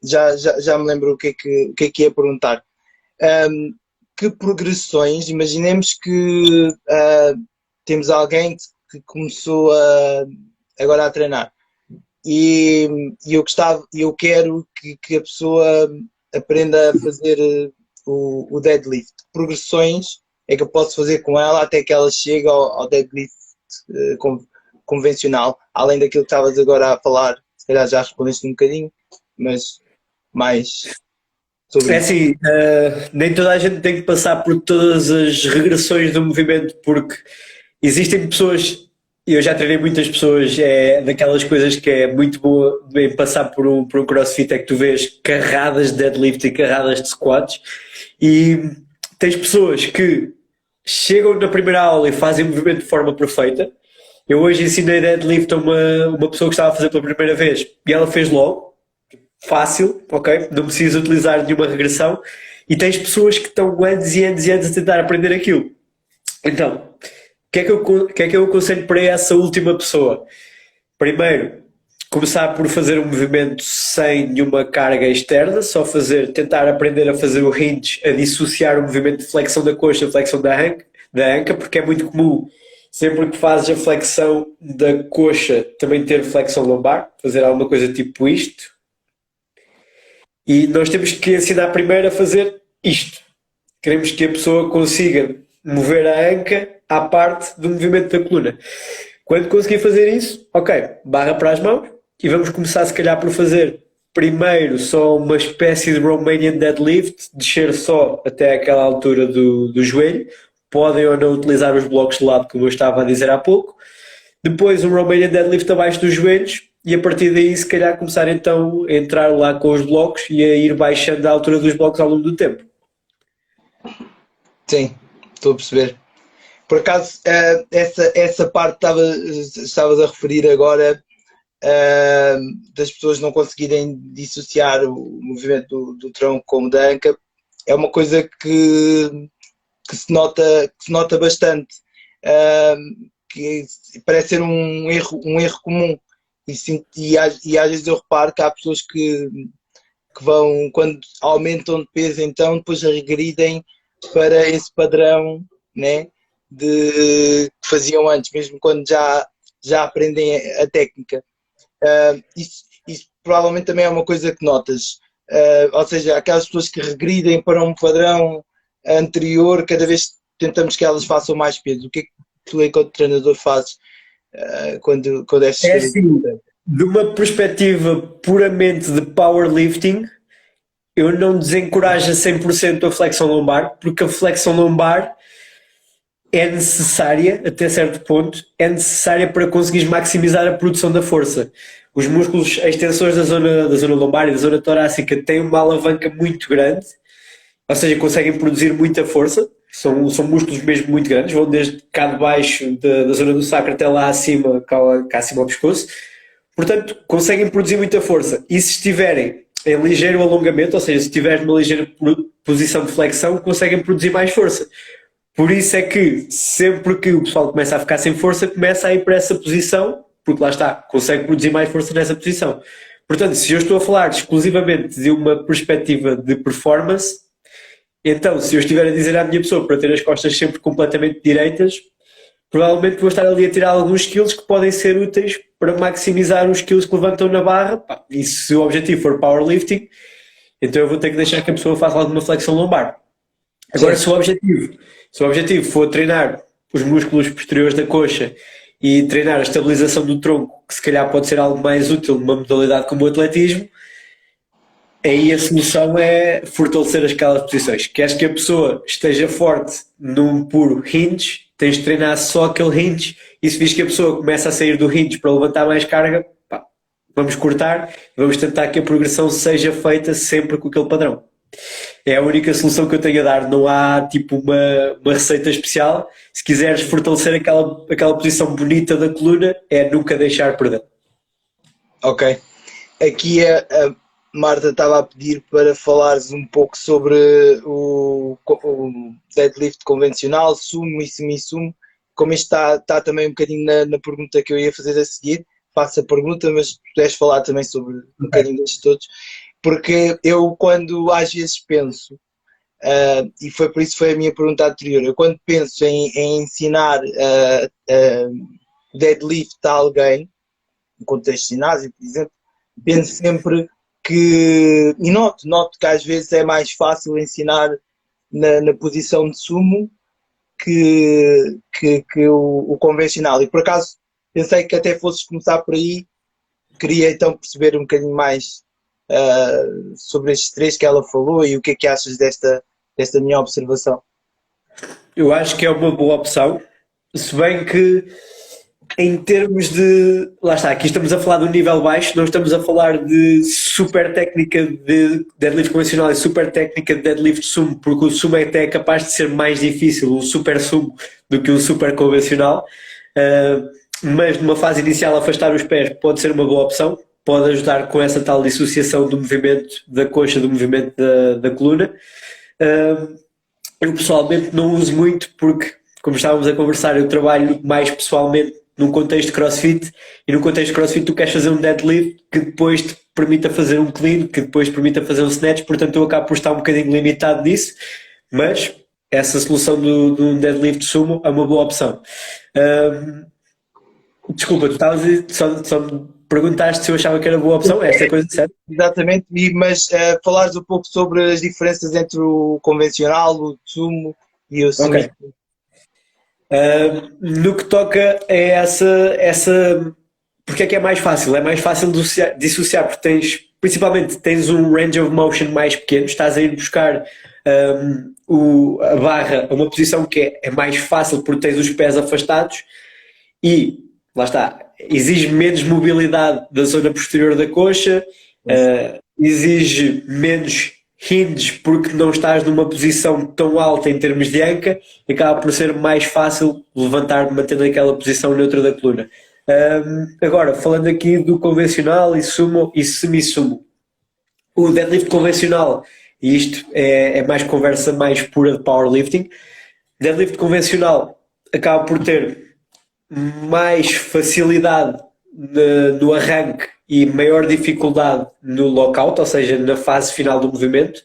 já me lembro o que é que ia perguntar. Que progressões, imaginemos que temos alguém que começou agora a treinar e eu quero que a pessoa aprenda a fazer o deadlift. Progressões é que eu posso fazer com ela até que ela chegue ao deadlift convencional, além daquilo que estavas agora a falar, se calhar já respondeste um bocadinho, mas mais sobre É isso. assim, nem toda a gente tem que passar por todas as regressões do movimento, porque existem pessoas, e eu já treinei muitas pessoas, é daquelas coisas que é muito boa em passar por um crossfit, é que tu vês carradas de deadlift e carradas de squats, e tens pessoas que chegam na primeira aula e fazem o movimento de forma perfeita. Eu hoje ensinei deadlift a uma pessoa que estava a fazer pela primeira vez e ela fez logo, fácil, ok? Não precisa utilizar nenhuma regressão. E tens pessoas que estão anos e anos e anos a tentar aprender aquilo. Então, o que é que eu aconselho para essa última pessoa? Primeiro, começar por fazer um movimento sem nenhuma carga externa, só tentar aprender a fazer o hinge, a dissociar o movimento de flexão da coxa, flexão da anca, porque é muito comum, sempre que fazes a flexão da coxa, também ter flexão lombar, fazer alguma coisa tipo isto. E nós temos que ensinar primeiro a fazer isto. Queremos que a pessoa consiga mover a anca à parte do movimento da coluna. Quando conseguir fazer isso, ok, barra para as mãos e vamos começar se calhar por fazer primeiro só uma espécie de Romanian deadlift, descer só até aquela altura do joelho. Podem ou não utilizar os blocos de lado, como eu estava a dizer há pouco. Depois um Romanian deadlift abaixo dos joelhos e a partir daí se calhar começar então a entrar lá com os blocos e a ir baixando a altura dos blocos ao longo do tempo. Sim, estou a perceber. Por acaso, essa parte estavas a referir agora, das pessoas não conseguirem dissociar o movimento do tronco como da anca, é uma coisa que se nota bastante, que parece ser um erro comum. E às vezes eu reparo que há pessoas que vão, quando aumentam de peso, então depois regridem para esse padrão, né, que faziam antes, mesmo quando já aprendem a técnica. Isso provavelmente também é uma coisa que notas. Ou seja, aquelas pessoas que regridem para um padrão anterior, cada vez tentamos que elas façam mais peso. tu enquanto treinador fazes quando és É assim, de uma perspectiva puramente de powerlifting, eu não desencorajo a 100% a flexão lombar, porque a flexão lombar é necessária, até certo ponto, é necessária para conseguires maximizar a produção da força. Os músculos extensores da zona lombar e da zona torácica têm uma alavanca muito grande, ou seja, conseguem produzir muita força, são músculos mesmo muito grandes, vão desde cá de baixo da zona do sacro até lá acima, cá acima ao pescoço. Portanto, conseguem produzir muita força. E se estiverem em ligeiro alongamento, ou seja, se estiveres numa ligeira posição de flexão, conseguem produzir mais força. Por isso é que sempre que o pessoal começa a ficar sem força, começa a ir para essa posição, porque lá está, consegue produzir mais força nessa posição. Portanto, se eu estou a falar exclusivamente de uma perspectiva de performance, então se eu estiver a dizer à minha pessoa para ter as costas sempre completamente direitas, provavelmente vou estar ali a tirar alguns quilos que podem ser úteis para maximizar os quilos que levantam na barra. E se o objetivo for powerlifting, então eu vou ter que deixar que a pessoa faça alguma flexão lombar. Agora, se o objetivo for treinar os músculos posteriores da coxa e treinar a estabilização do tronco, que se calhar pode ser algo mais útil numa modalidade como o atletismo, aí a solução é fortalecer aquelas posições. Queres que a pessoa esteja forte num puro hinge, tens de treinar só aquele hinge, e se vês que a pessoa começa a sair do hinge para levantar mais carga, pá, vamos cortar, vamos tentar que a progressão seja feita sempre com aquele padrão. É a única solução que eu tenho a dar, não há tipo uma receita especial. Se quiseres fortalecer aquela posição bonita da coluna, é nunca deixar perder. Ok. Aqui a Marta estava a pedir para falares um pouco sobre o deadlift convencional, sumo e semi-sumo. Como isto está também um bocadinho na pergunta que eu ia fazer a seguir, faço a pergunta, mas puderes falar também sobre um bocadinho destes todos. Porque eu, quando às vezes penso, e foi por isso que foi a minha pergunta anterior, eu quando penso em ensinar deadlift a alguém, no contexto de ginásio, por exemplo, penso sempre que, e noto que às vezes é mais fácil ensinar na posição de sumo que o convencional. E por acaso pensei que até fosses começar por aí, queria então perceber um bocadinho mais sobre estes três que ela falou e o que é que achas desta minha observação. Eu acho que é uma boa opção, se bem que em termos de... Lá está, aqui estamos a falar de um nível baixo, não estamos a falar de super técnica de deadlift convencional e super técnica de deadlift sumo, porque o sumo é até capaz de ser mais difícil, um super sumo, do que um super convencional, mas numa fase inicial afastar os pés pode ser uma boa opção, pode ajudar com essa tal dissociação do movimento da coxa do movimento da coluna. Eu pessoalmente não uso muito porque, como estávamos a conversar, eu trabalho mais pessoalmente num contexto de crossfit, e no contexto de crossfit tu queres fazer um deadlift que depois te permita fazer um clean, que depois te permita fazer um snatch, portanto eu acabo por estar um bocadinho limitado nisso, mas essa solução do deadlift sumo é uma boa opção. Desculpa, tu estavas só me perguntaste se eu achava que era boa opção, esta coisa, certo? Exatamente, mas falares um pouco sobre as diferenças entre o convencional, o sumo e o semi. Ok. No que toca a essa porque é que é mais fácil? É mais fácil dissociar porque principalmente tens um range of motion mais pequeno, estás a ir buscar a barra a uma posição que é mais fácil porque tens os pés afastados e, lá está, exige menos mobilidade da zona posterior da coxa, exige menos hinges porque não estás numa posição tão alta em termos de anca, e acaba por ser mais fácil levantar mantendo aquela posição neutra da coluna. Agora, falando aqui do convencional e sumo e semi-sumo, o deadlift convencional, e isto é mais conversa mais pura de powerlifting, deadlift convencional acaba por ter mais facilidade no arranque e maior dificuldade no lockout, ou seja, na fase final do movimento.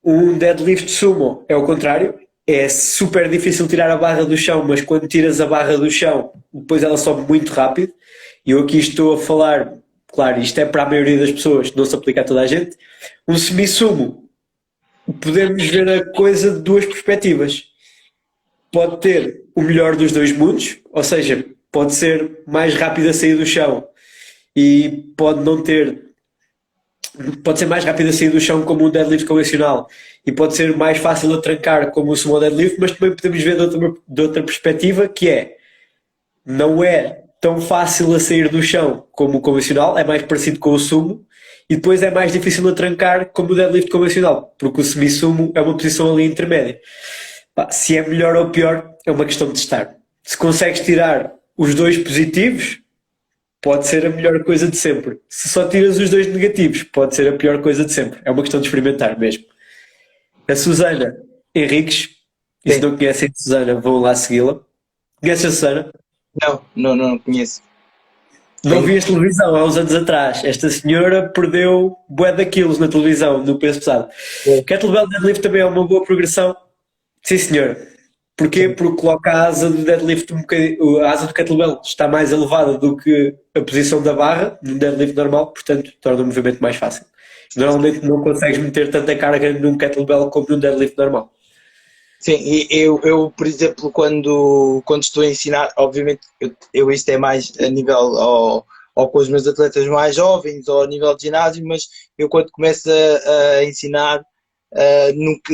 Um deadlift sumo é o contrário, é super difícil tirar a barra do chão, mas quando tiras a barra do chão, depois ela sobe muito rápido. E eu aqui estou a falar, claro, isto é para a maioria das pessoas, não se aplica a toda a gente. Um semi-sumo, podemos ver a coisa de duas perspectivas. pode ter o melhor dos dois mundos, ou seja, pode ser mais rápido a sair do chão e pode não ter. Pode ser mais rápido a sair do chão como um deadlift convencional e pode ser mais fácil a trancar como o sumo deadlift, mas também podemos ver de outra perspectiva, que é, não é tão fácil a sair do chão como o convencional, é mais parecido com o sumo, e depois é mais difícil a trancar como o deadlift convencional, porque o semi-sumo é uma posição ali intermédia. Se é melhor ou pior, é uma questão de testar. Se consegues tirar os dois positivos, pode ser a melhor coisa de sempre. Se só tiras os dois negativos, pode ser a pior coisa de sempre. É uma questão de experimentar mesmo. A Susana Henriques, e se Sim. não conhecem a Susana, vão lá segui-la. Conheces a Susana? Não conheço. Não Sim. vias televisão há uns anos atrás. Esta senhora perdeu bué de quilos na televisão, no peso pesado. Kettlebell deadlift também é uma boa progressão. Sim, senhor. Porquê? Sim. Porque coloca a asa do deadlift um bocadinho, a asa do kettlebell está mais elevada do que a posição da barra no deadlift normal, portanto torna o movimento mais fácil. Normalmente não consegues meter tanta carga num kettlebell como num deadlift normal. Sim, e eu, por exemplo, quando estou a ensinar, obviamente, isto é mais a nível ou com os meus atletas mais jovens ou a nível de ginásio, mas eu quando começo a ensinar,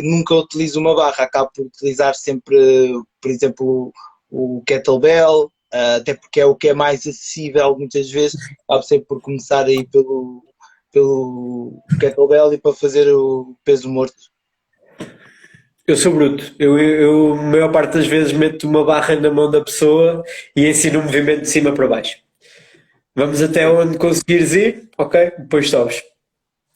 nunca utilizo uma barra, acabo por utilizar sempre, por exemplo, o kettlebell, até porque é o que é mais acessível muitas vezes, acabo sempre por começar aí pelo kettlebell e para fazer o peso morto. Eu sou bruto. Eu, a maior parte das vezes, meto uma barra na mão da pessoa e ensino o movimento de cima para baixo. Vamos até onde conseguires ir, ok? Depois sobes.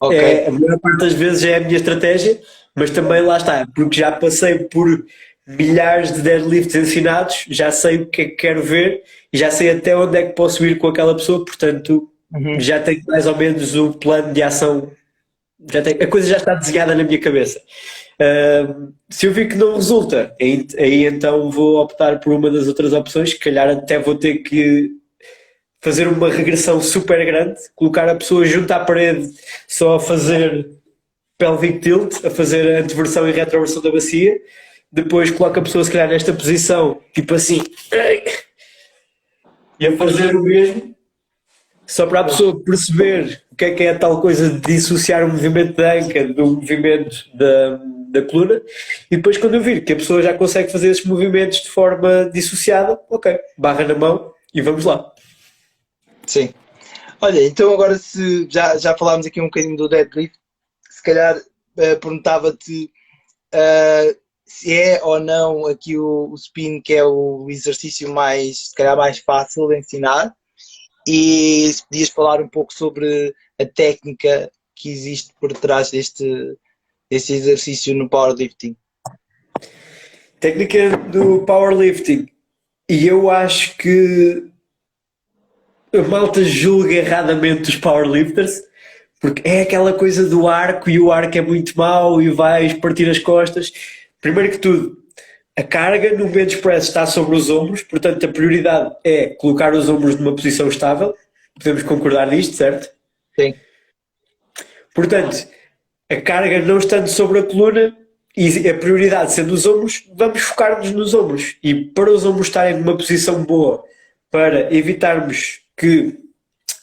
Ok, A maior parte das vezes é a minha estratégia, mas também lá está, porque já passei por milhares de deadlifts ensinados, já sei o que é que quero ver e já sei até onde é que posso ir com aquela pessoa, portanto uhum. já tenho mais ou menos o plano de ação, a coisa já está desenhada na minha cabeça. Se eu vir que não resulta, aí então vou optar por uma das outras opções, se calhar até vou ter que fazer uma regressão super grande, colocar a pessoa junto à parede só a fazer pelvic tilt, a fazer a anteversão e retroversão da bacia, depois coloco a pessoa se calhar nesta posição, tipo assim, e a fazer o mesmo, só para a pessoa perceber o que é a tal coisa de dissociar o movimento da anca do movimento da coluna, e depois quando eu vir que a pessoa já consegue fazer esses movimentos de forma dissociada, ok, barra na mão e vamos lá. Sim. Olha, então agora se já falámos aqui um bocadinho do deadlift, se calhar perguntava-te se é ou não aqui o spin que é o exercício mais, se calhar mais fácil de ensinar e se podias falar um pouco sobre a técnica que existe por trás deste exercício no powerlifting. Técnica do powerlifting. E eu acho que a malta julga erradamente os powerlifters, porque é aquela coisa do arco e o arco é muito mau e vais partir as costas. Primeiro que tudo, a carga no bench press está sobre os ombros, portanto a prioridade é colocar os ombros numa posição estável. Podemos concordar nisto, certo? Sim. Portanto, a carga não estando sobre a coluna e a prioridade sendo os ombros, vamos focar-nos nos ombros. E para os ombros estarem numa posição boa, para evitarmos que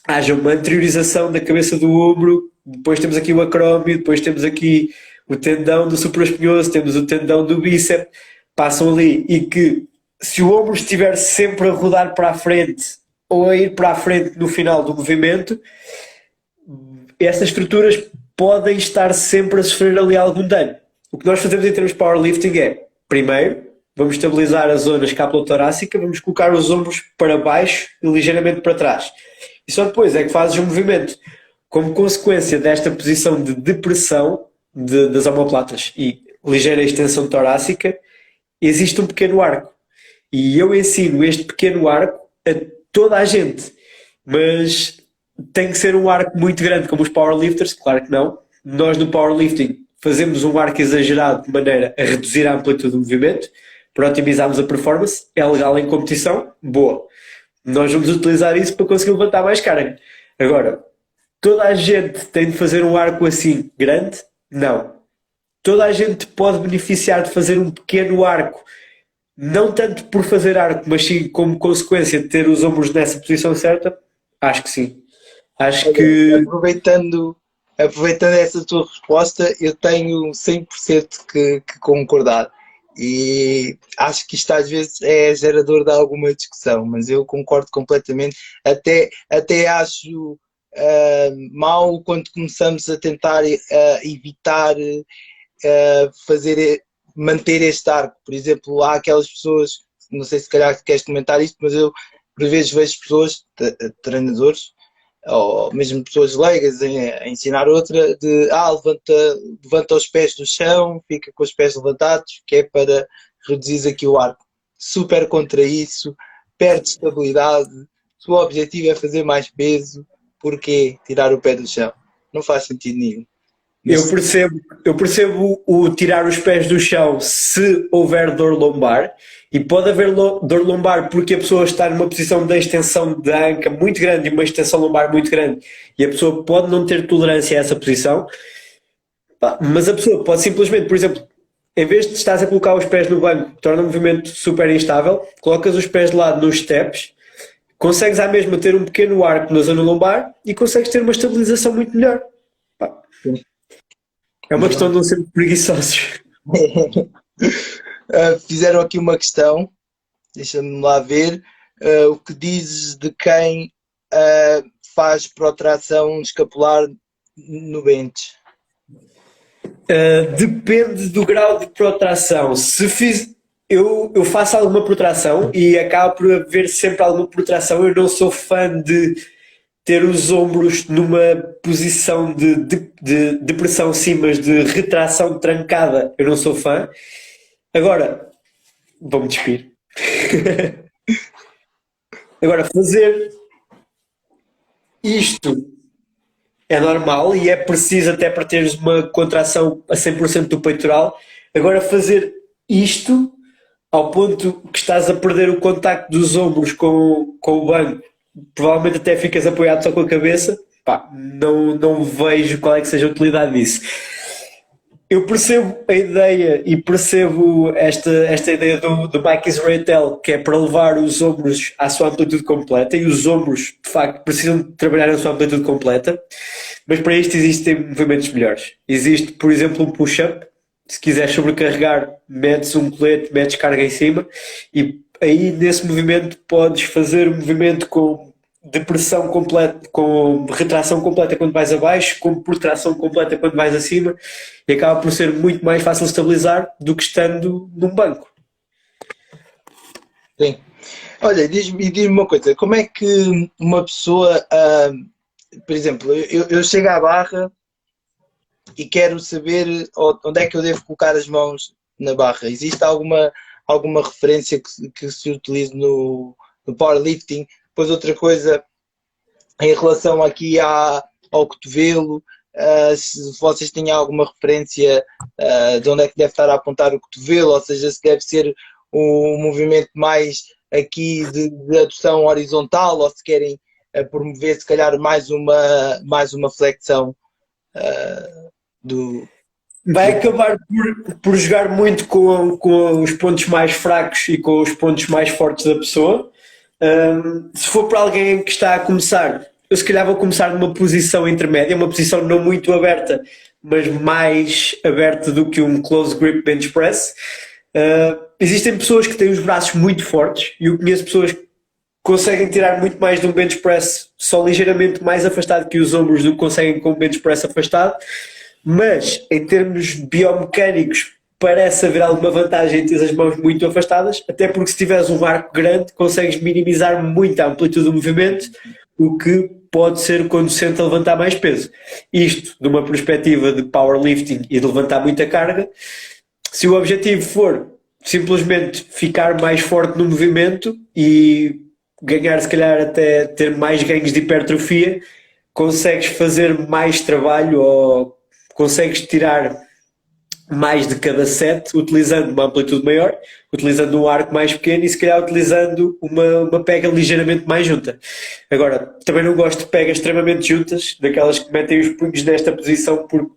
haja uma anteriorização da cabeça do ombro, depois temos aqui o acrómio, depois temos aqui o tendão do supraespinhoso, temos o tendão do bíceps, passam ali e que se o ombro estiver sempre a rodar para a frente ou a ir para a frente no final do movimento, essas estruturas podem estar sempre a sofrer ali algum dano. O que nós fazemos em termos de powerlifting é, primeiro, vamos estabilizar a zona escápula-torácica, vamos colocar os ombros para baixo e ligeiramente para trás. E só depois é que fazes o movimento. Como consequência desta posição de depressão das omoplatas e ligeira extensão torácica, existe um pequeno arco. E eu ensino este pequeno arco a toda a gente. Mas tem que ser um arco muito grande, como os powerlifters, claro que não. Nós no powerlifting fazemos um arco exagerado de maneira a reduzir a amplitude do movimento, para otimizarmos a performance. É legal em competição? Boa. Nós vamos utilizar isso para conseguir levantar mais carga. Agora, toda a gente tem de fazer um arco assim grande? Não. Toda a gente pode beneficiar de fazer um pequeno arco não tanto por fazer arco, mas sim como consequência de ter os ombros nessa posição certa, acho que sim. Acho que Aproveitando essa tua resposta, eu tenho 100% que concordar. E acho que isto às vezes é gerador de alguma discussão, mas eu concordo completamente. Até acho mal quando começamos a tentar evitar fazer, manter este arco. Por exemplo, há aquelas pessoas, não sei se calhar queres comentar isto, mas eu por vezes vejo pessoas, treinadores, ou mesmo pessoas leigas a ensinar outra, levanta os pés do chão, fica com os pés levantados, que é para reduzir aqui o arco. Super contra isso, perde estabilidade, se o objetivo é fazer mais peso, porquê tirar o pé do chão? Não faz sentido nenhum. eu percebo o tirar os pés do chão se houver dor lombar, e pode haver dor lombar porque a pessoa está numa posição de extensão da anca muito grande e uma extensão lombar muito grande, e a pessoa pode não ter tolerância a essa posição. Mas a pessoa pode simplesmente, por exemplo, em vez de estás a colocar os pés no banco, torna o movimento super instável, colocas os pés de lado nos steps, consegues à mesma ter um pequeno arco na zona lombar e consegues ter uma estabilização muito melhor. É uma questão de não ser preguiçosos. Fizeram aqui uma questão, deixa-me lá ver. O que dizes de quem faz protração escapular no bench? Depende do grau de protração. Eu faço alguma protração e acabo por haver sempre alguma protração. Eu não sou fã de ter os ombros numa posição de pressão sim, mas de retração trancada. Eu não sou fã. Agora, vou-me despir. Agora, fazer isto é normal e é preciso até para teres uma contração a 100% do peitoral. Agora, fazer isto ao ponto que estás a perder o contacto dos ombros com o banco, provavelmente até ficas apoiado só com a cabeça, não vejo qual é que seja a utilidade disso. Eu percebo a ideia e percebo esta ideia do Mike Israetel, que é para levar os ombros à sua amplitude completa, e os ombros, de facto, precisam de trabalhar na sua amplitude completa, mas para isto existem movimentos melhores. Existe, por exemplo, um push-up. Se quiseres sobrecarregar, metes um colete, metes carga em cima, e aí nesse movimento podes fazer um movimento com depressão completa, com retração completa quando vais abaixo, com protração completa quando vais acima, e acaba por ser muito mais fácil estabilizar do que estando num banco. Sim. Olha, diz-me uma coisa, como é que uma pessoa, por exemplo, eu chego à barra e quero saber onde é que eu devo colocar as mãos na barra. Existe alguma referência que se utilize no powerlifting? Depois outra coisa, em relação aqui ao cotovelo, se vocês têm alguma referência de onde é que deve estar a apontar o cotovelo, ou seja, se deve ser um movimento mais aqui de adução horizontal, ou se querem promover se calhar mais uma flexão do... Vai acabar por jogar muito com os pontos mais fracos e com os pontos mais fortes da pessoa. Se for para alguém que está a começar, eu se calhar vou começar numa posição intermédia, uma posição não muito aberta, mas mais aberta do que um close grip bench press. Existem pessoas que têm os braços muito fortes, e eu conheço pessoas que conseguem tirar muito mais de um bench press só ligeiramente mais afastado que os ombros do que conseguem com um bench press afastado, mas em termos biomecânicos parece haver alguma vantagem em ter as mãos muito afastadas, até porque se tiveres um arco grande consegues minimizar muito a amplitude do movimento, o que pode ser conducente a levantar mais peso. Isto de uma perspectiva de powerlifting e de levantar muita carga. Se o objetivo for simplesmente ficar mais forte no movimento e ganhar, se calhar até ter mais ganhos de hipertrofia, consegues fazer mais trabalho ou consegues tirar mais de cada set utilizando uma amplitude maior, utilizando um arco mais pequeno e se calhar utilizando uma pega ligeiramente mais junta. Agora, também não gosto de pegas extremamente juntas, daquelas que metem os punhos nesta posição porque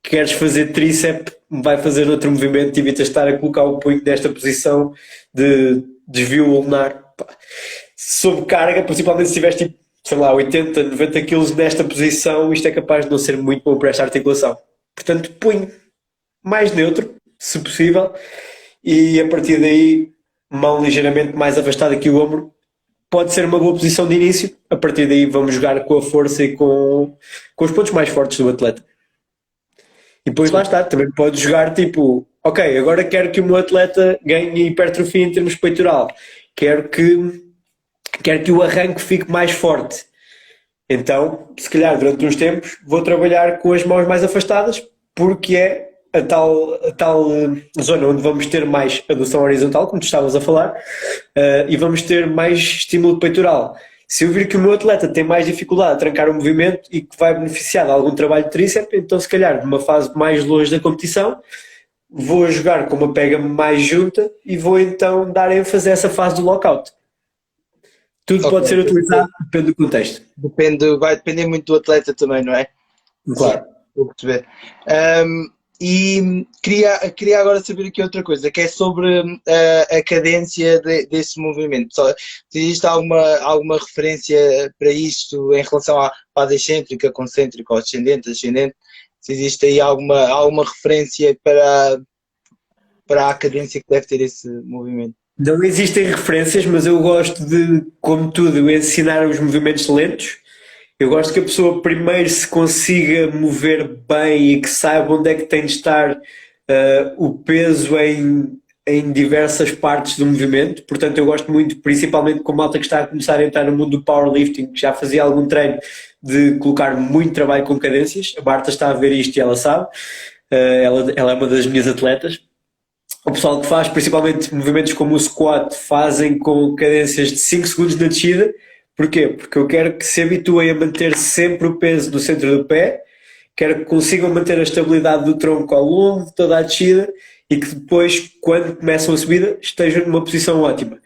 queres fazer tríceps, vai fazer outro movimento e evitas estar a colocar o punho nesta posição de desvio ulnar. Pá. Sob carga, principalmente se tiveres tipo, sei lá, 80, 90 quilos nesta posição, isto é capaz de não ser muito bom para esta articulação. Portanto, punho mais neutro, se possível, e a partir daí, mão ligeiramente mais afastada que o ombro, pode ser uma boa posição de início. A partir daí vamos jogar com a força e com os pontos mais fortes do atleta. E depois lá está, também pode jogar tipo, ok, agora quero que o meu atleta ganhe hipertrofia em termos peitoral, quero que o arranque fique mais forte. Então, se calhar durante uns tempos vou trabalhar com as mãos mais afastadas, porque é a tal zona onde vamos ter mais adução horizontal, como tu estavas a falar, e vamos ter mais estímulo peitoral. Se eu vir que o meu atleta tem mais dificuldade a trancar o movimento e que vai beneficiar de algum trabalho de tríceps, então se calhar numa fase mais longe da competição, vou jogar com uma pega mais junta e vou então dar ênfase a essa fase do lockout. Tudo Ok. pode ser utilizado, depende do contexto. Vai depender muito do atleta também, não é? Claro. Vou perceber. E queria agora saber aqui outra coisa, que é sobre a cadência desse movimento. Se existe alguma referência para isto em relação à fase excêntrica, concêntrica, ou ascendente? Se existe aí alguma referência para a cadência que deve ter esse movimento? Não existem referências, mas eu gosto de, como tudo, ensinar os movimentos lentos. Eu gosto que a pessoa primeiro se consiga mover bem e que saiba onde é que tem de estar o peso em diversas partes do movimento. Portanto, eu gosto muito, principalmente com a malta que está a começar a entrar no mundo do powerlifting, que já fazia algum treino, de colocar muito trabalho com cadências. A Marta está a ver isto e ela sabe. Ela é uma das minhas atletas. O pessoal que faz principalmente movimentos como o squat fazem com cadências de 5 segundos na descida. Porquê? Porque eu quero que se habituem a manter sempre o peso no centro do pé, quero que consigam manter a estabilidade do tronco ao longo de toda a descida e que depois, quando começam a subida, estejam numa posição ótima.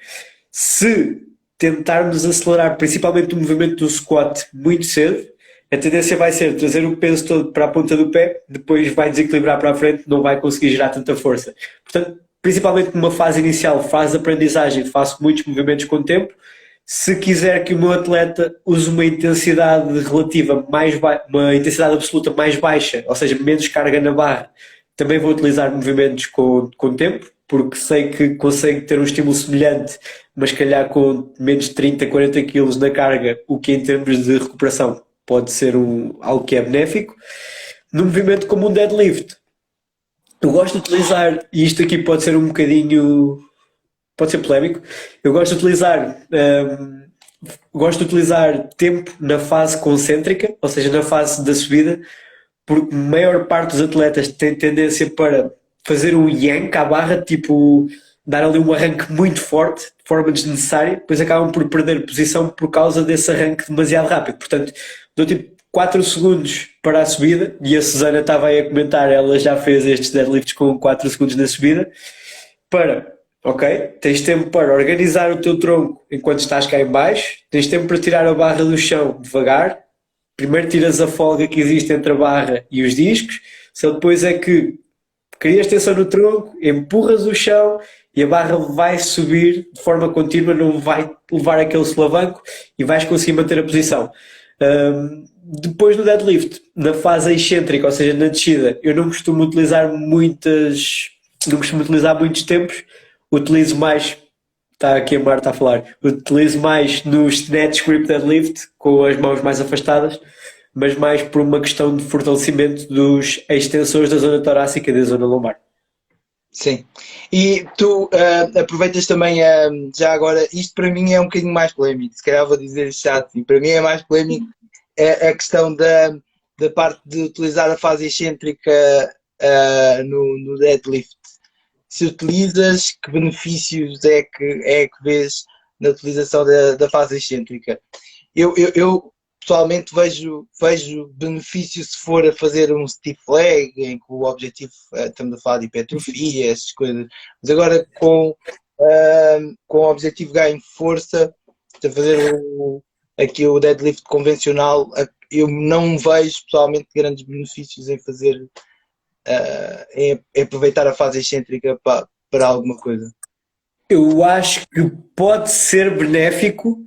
Se tentarmos acelerar principalmente o movimento do squat muito cedo, a tendência vai ser trazer o peso todo para a ponta do pé, depois vai desequilibrar para a frente, não vai conseguir gerar tanta força. Portanto, principalmente numa fase inicial, fase de aprendizagem, faço muitos movimentos com o tempo. Se quiser que o meu atleta use uma intensidade relativa uma intensidade absoluta mais baixa, ou seja, menos carga na barra, também vou utilizar movimentos com tempo, porque sei que consegue ter um estímulo semelhante, mas calhar com menos de 30, 40 kg na carga, o que em termos de recuperação pode ser algo que é benéfico. Num movimento como um deadlift, eu gosto de utilizar, e isto aqui pode ser um bocadinho, pode ser polémico, eu gosto de utilizar tempo na fase concêntrica, ou seja, na fase da subida, porque a maior parte dos atletas tem tendência para fazer um yank à barra, tipo dar ali um arranque muito forte, de forma desnecessária, depois acabam por perder posição por causa desse arranque demasiado rápido. Portanto, dou tipo 4 segundos para a subida, e a Susana estava aí a comentar, ela já fez estes deadlifts com 4 segundos na subida, ok, tens tempo para organizar o teu tronco enquanto estás cá em baixo, tens tempo para tirar a barra do chão devagar, primeiro tiras a folga que existe entre a barra e os discos, só depois é que crias tensão no tronco, empurras o chão e a barra vai subir de forma contínua, não vai levar aquele solavanco e vais conseguir manter a posição. Depois do deadlift, na fase excêntrica, ou seja, na descida, eu não costumo utilizar muitos tempos, utilizo mais, está aqui a Marta a falar, utilizo mais no snatch grip deadlift, com as mãos mais afastadas, mas mais por uma questão de fortalecimento dos extensores da zona torácica e da zona lombar. Sim. E tu aproveitas também, já agora, isto para mim é um bocadinho mais polémico, se calhar vou dizer isto já assim, para mim é mais polémico a questão da parte de utilizar a fase excêntrica no deadlift. Se utilizas, que benefícios é que vês na utilização da fase excêntrica? Eu pessoalmente vejo benefício se for a fazer um stiff leg, em que o objetivo, estamos a falar de hipertrofia, essas coisas, mas agora com o objetivo de ganho de força, a fazer aqui o deadlift convencional, eu não vejo pessoalmente grandes benefícios em fazer em aproveitar a fase excêntrica para alguma coisa? Eu acho que pode ser benéfico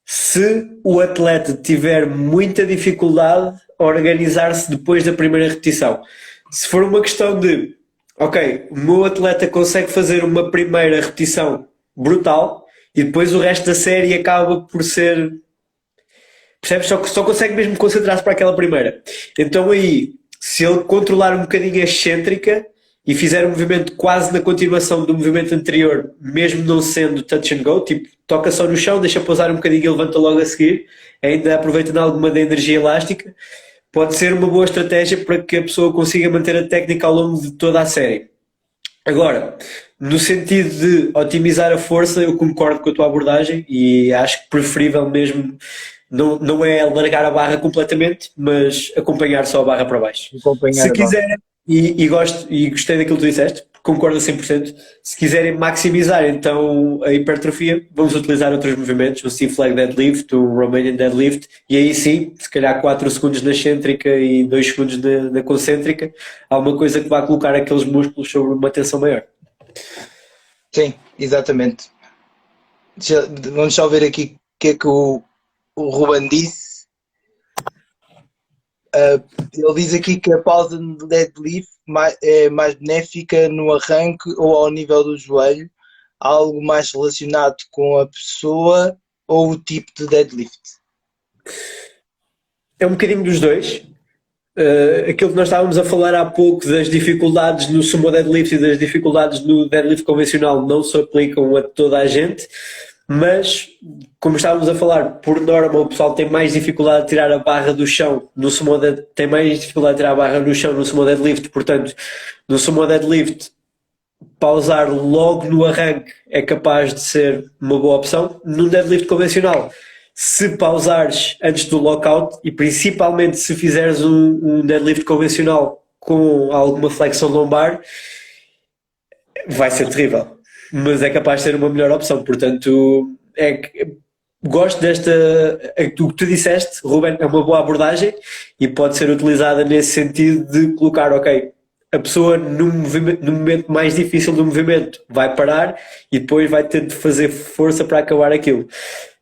se o atleta tiver muita dificuldade a organizar-se depois da primeira repetição. Se for uma questão de, ok, o meu atleta consegue fazer uma primeira repetição brutal e depois o resto da série acaba por ser. Percebes? Só consegue mesmo concentrar-se para aquela primeira. Então aí, se ele controlar um bocadinho a excêntrica e fizer um movimento quase na continuação do movimento anterior, mesmo não sendo touch and go, tipo, toca só no chão, deixa pousar um bocadinho e levanta logo a seguir, ainda aproveitando alguma da energia elástica, pode ser uma boa estratégia para que a pessoa consiga manter a técnica ao longo de toda a série. Agora, no sentido de otimizar a força, eu concordo com a tua abordagem e acho que preferível mesmo não é largar a barra completamente, mas acompanhar só a barra para baixo. Acompanhar Se a barra. quiserem, e gostei daquilo que tu disseste, concordo a 100%, se quiserem maximizar então a hipertrofia, vamos utilizar outros movimentos, o C-Flag Deadlift, o Romanian Deadlift, e aí sim, se calhar 4 segundos na excêntrica e 2 segundos na concêntrica, alguma coisa que vá colocar aqueles músculos sobre uma tensão maior. Sim, exatamente. Vamos só ver aqui o que é que o Ruben disse. Ele diz aqui que a pausa no deadlift é mais benéfica no arranque ou ao nível do joelho, algo mais relacionado com a pessoa ou o tipo de deadlift. É um bocadinho dos dois. Aquilo que nós estávamos a falar há pouco das dificuldades no sumo deadlift e das dificuldades no deadlift convencional não se aplicam a toda a gente, mas como estávamos a falar, por norma o pessoal tem mais dificuldade de tirar a barra do chão no sumo tem mais dificuldade de tirar a barra no chão no sumo deadlift, portanto no sumo deadlift pausar logo no arranque é capaz de ser uma boa opção. No deadlift convencional, se pausares antes do lockout e principalmente se fizeres um deadlift convencional com alguma flexão lombar, vai ser terrível, mas é capaz de ser uma melhor opção. Portanto, gosto desta, o que tu disseste, Ruben, é uma boa abordagem e pode ser utilizada nesse sentido de colocar, ok, a pessoa no momento mais difícil do movimento vai parar e depois vai ter de fazer força para acabar aquilo.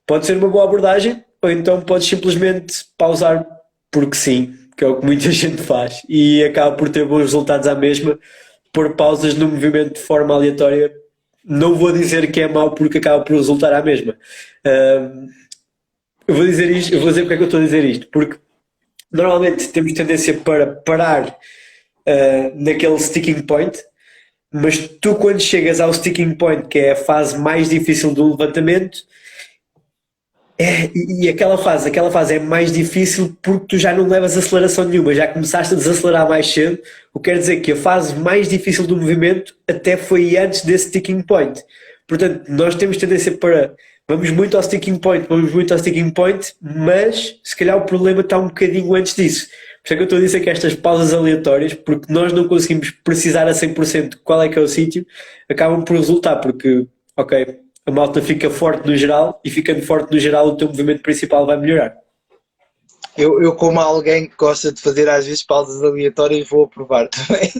Pode ser uma boa abordagem, ou então podes simplesmente pausar porque sim, que é o que muita gente faz, e acaba por ter bons resultados à mesma, pôr pausas no movimento de forma aleatória. Não vou dizer que é mau porque acaba por resultar à mesma. Eu vou dizer isto, eu vou dizer porque é que eu estou a dizer isto, porque normalmente temos tendência para parar naquele sticking point, mas tu quando chegas ao sticking point, que é a fase mais difícil do levantamento, e aquela fase é mais difícil porque tu já não levas aceleração nenhuma, já começaste a desacelerar mais cedo, o que quer dizer que a fase mais difícil do movimento até foi antes desse sticking point. Portanto, nós temos tendência para vamos muito ao sticking point, mas se calhar o problema está um bocadinho antes disso. Por isso é que eu estou a dizer que estas pausas aleatórias, porque nós não conseguimos precisar a 100% qual é que é o sítio, acabam por resultar, porque, ok, a malta fica forte no geral e ficando forte no geral o teu movimento principal vai melhorar. Eu como alguém que gosta de fazer às vezes pausas aleatórias, vou aprovar também.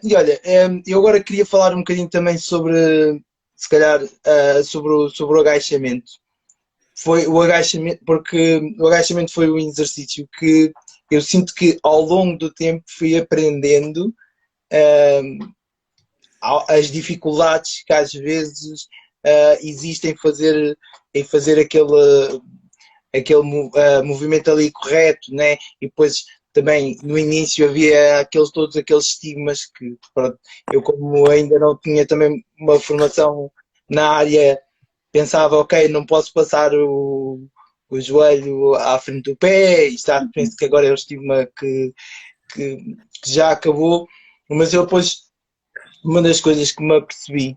E olha, eu agora queria falar um bocadinho também sobre, se calhar, sobre o agachamento. Foi o agachamento, porque o agachamento foi um exercício que eu sinto que ao longo do tempo fui aprendendo as dificuldades que às vezes existem em fazer aquele movimento ali correto, né? E depois também no início havia todos aqueles estigmas que, pronto, eu como ainda não tinha também uma formação na área, pensava, ok, não posso passar o joelho à frente do pé, e penso que agora é o estigma que já acabou, mas eu depois, uma das coisas que me apercebi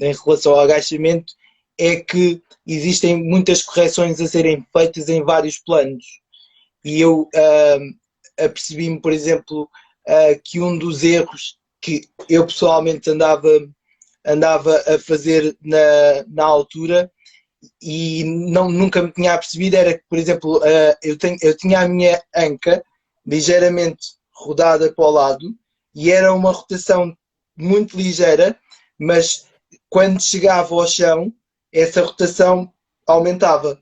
em relação ao agachamento é que existem muitas correções a serem feitas em vários planos. E eu apercebi-me, por exemplo, que um dos erros que eu pessoalmente andava a fazer na altura e não, nunca me tinha apercebido era que, por exemplo, eu tinha a minha anca ligeiramente rodada para o lado e era uma rotação muito ligeira, mas quando chegava ao chão, essa rotação aumentava.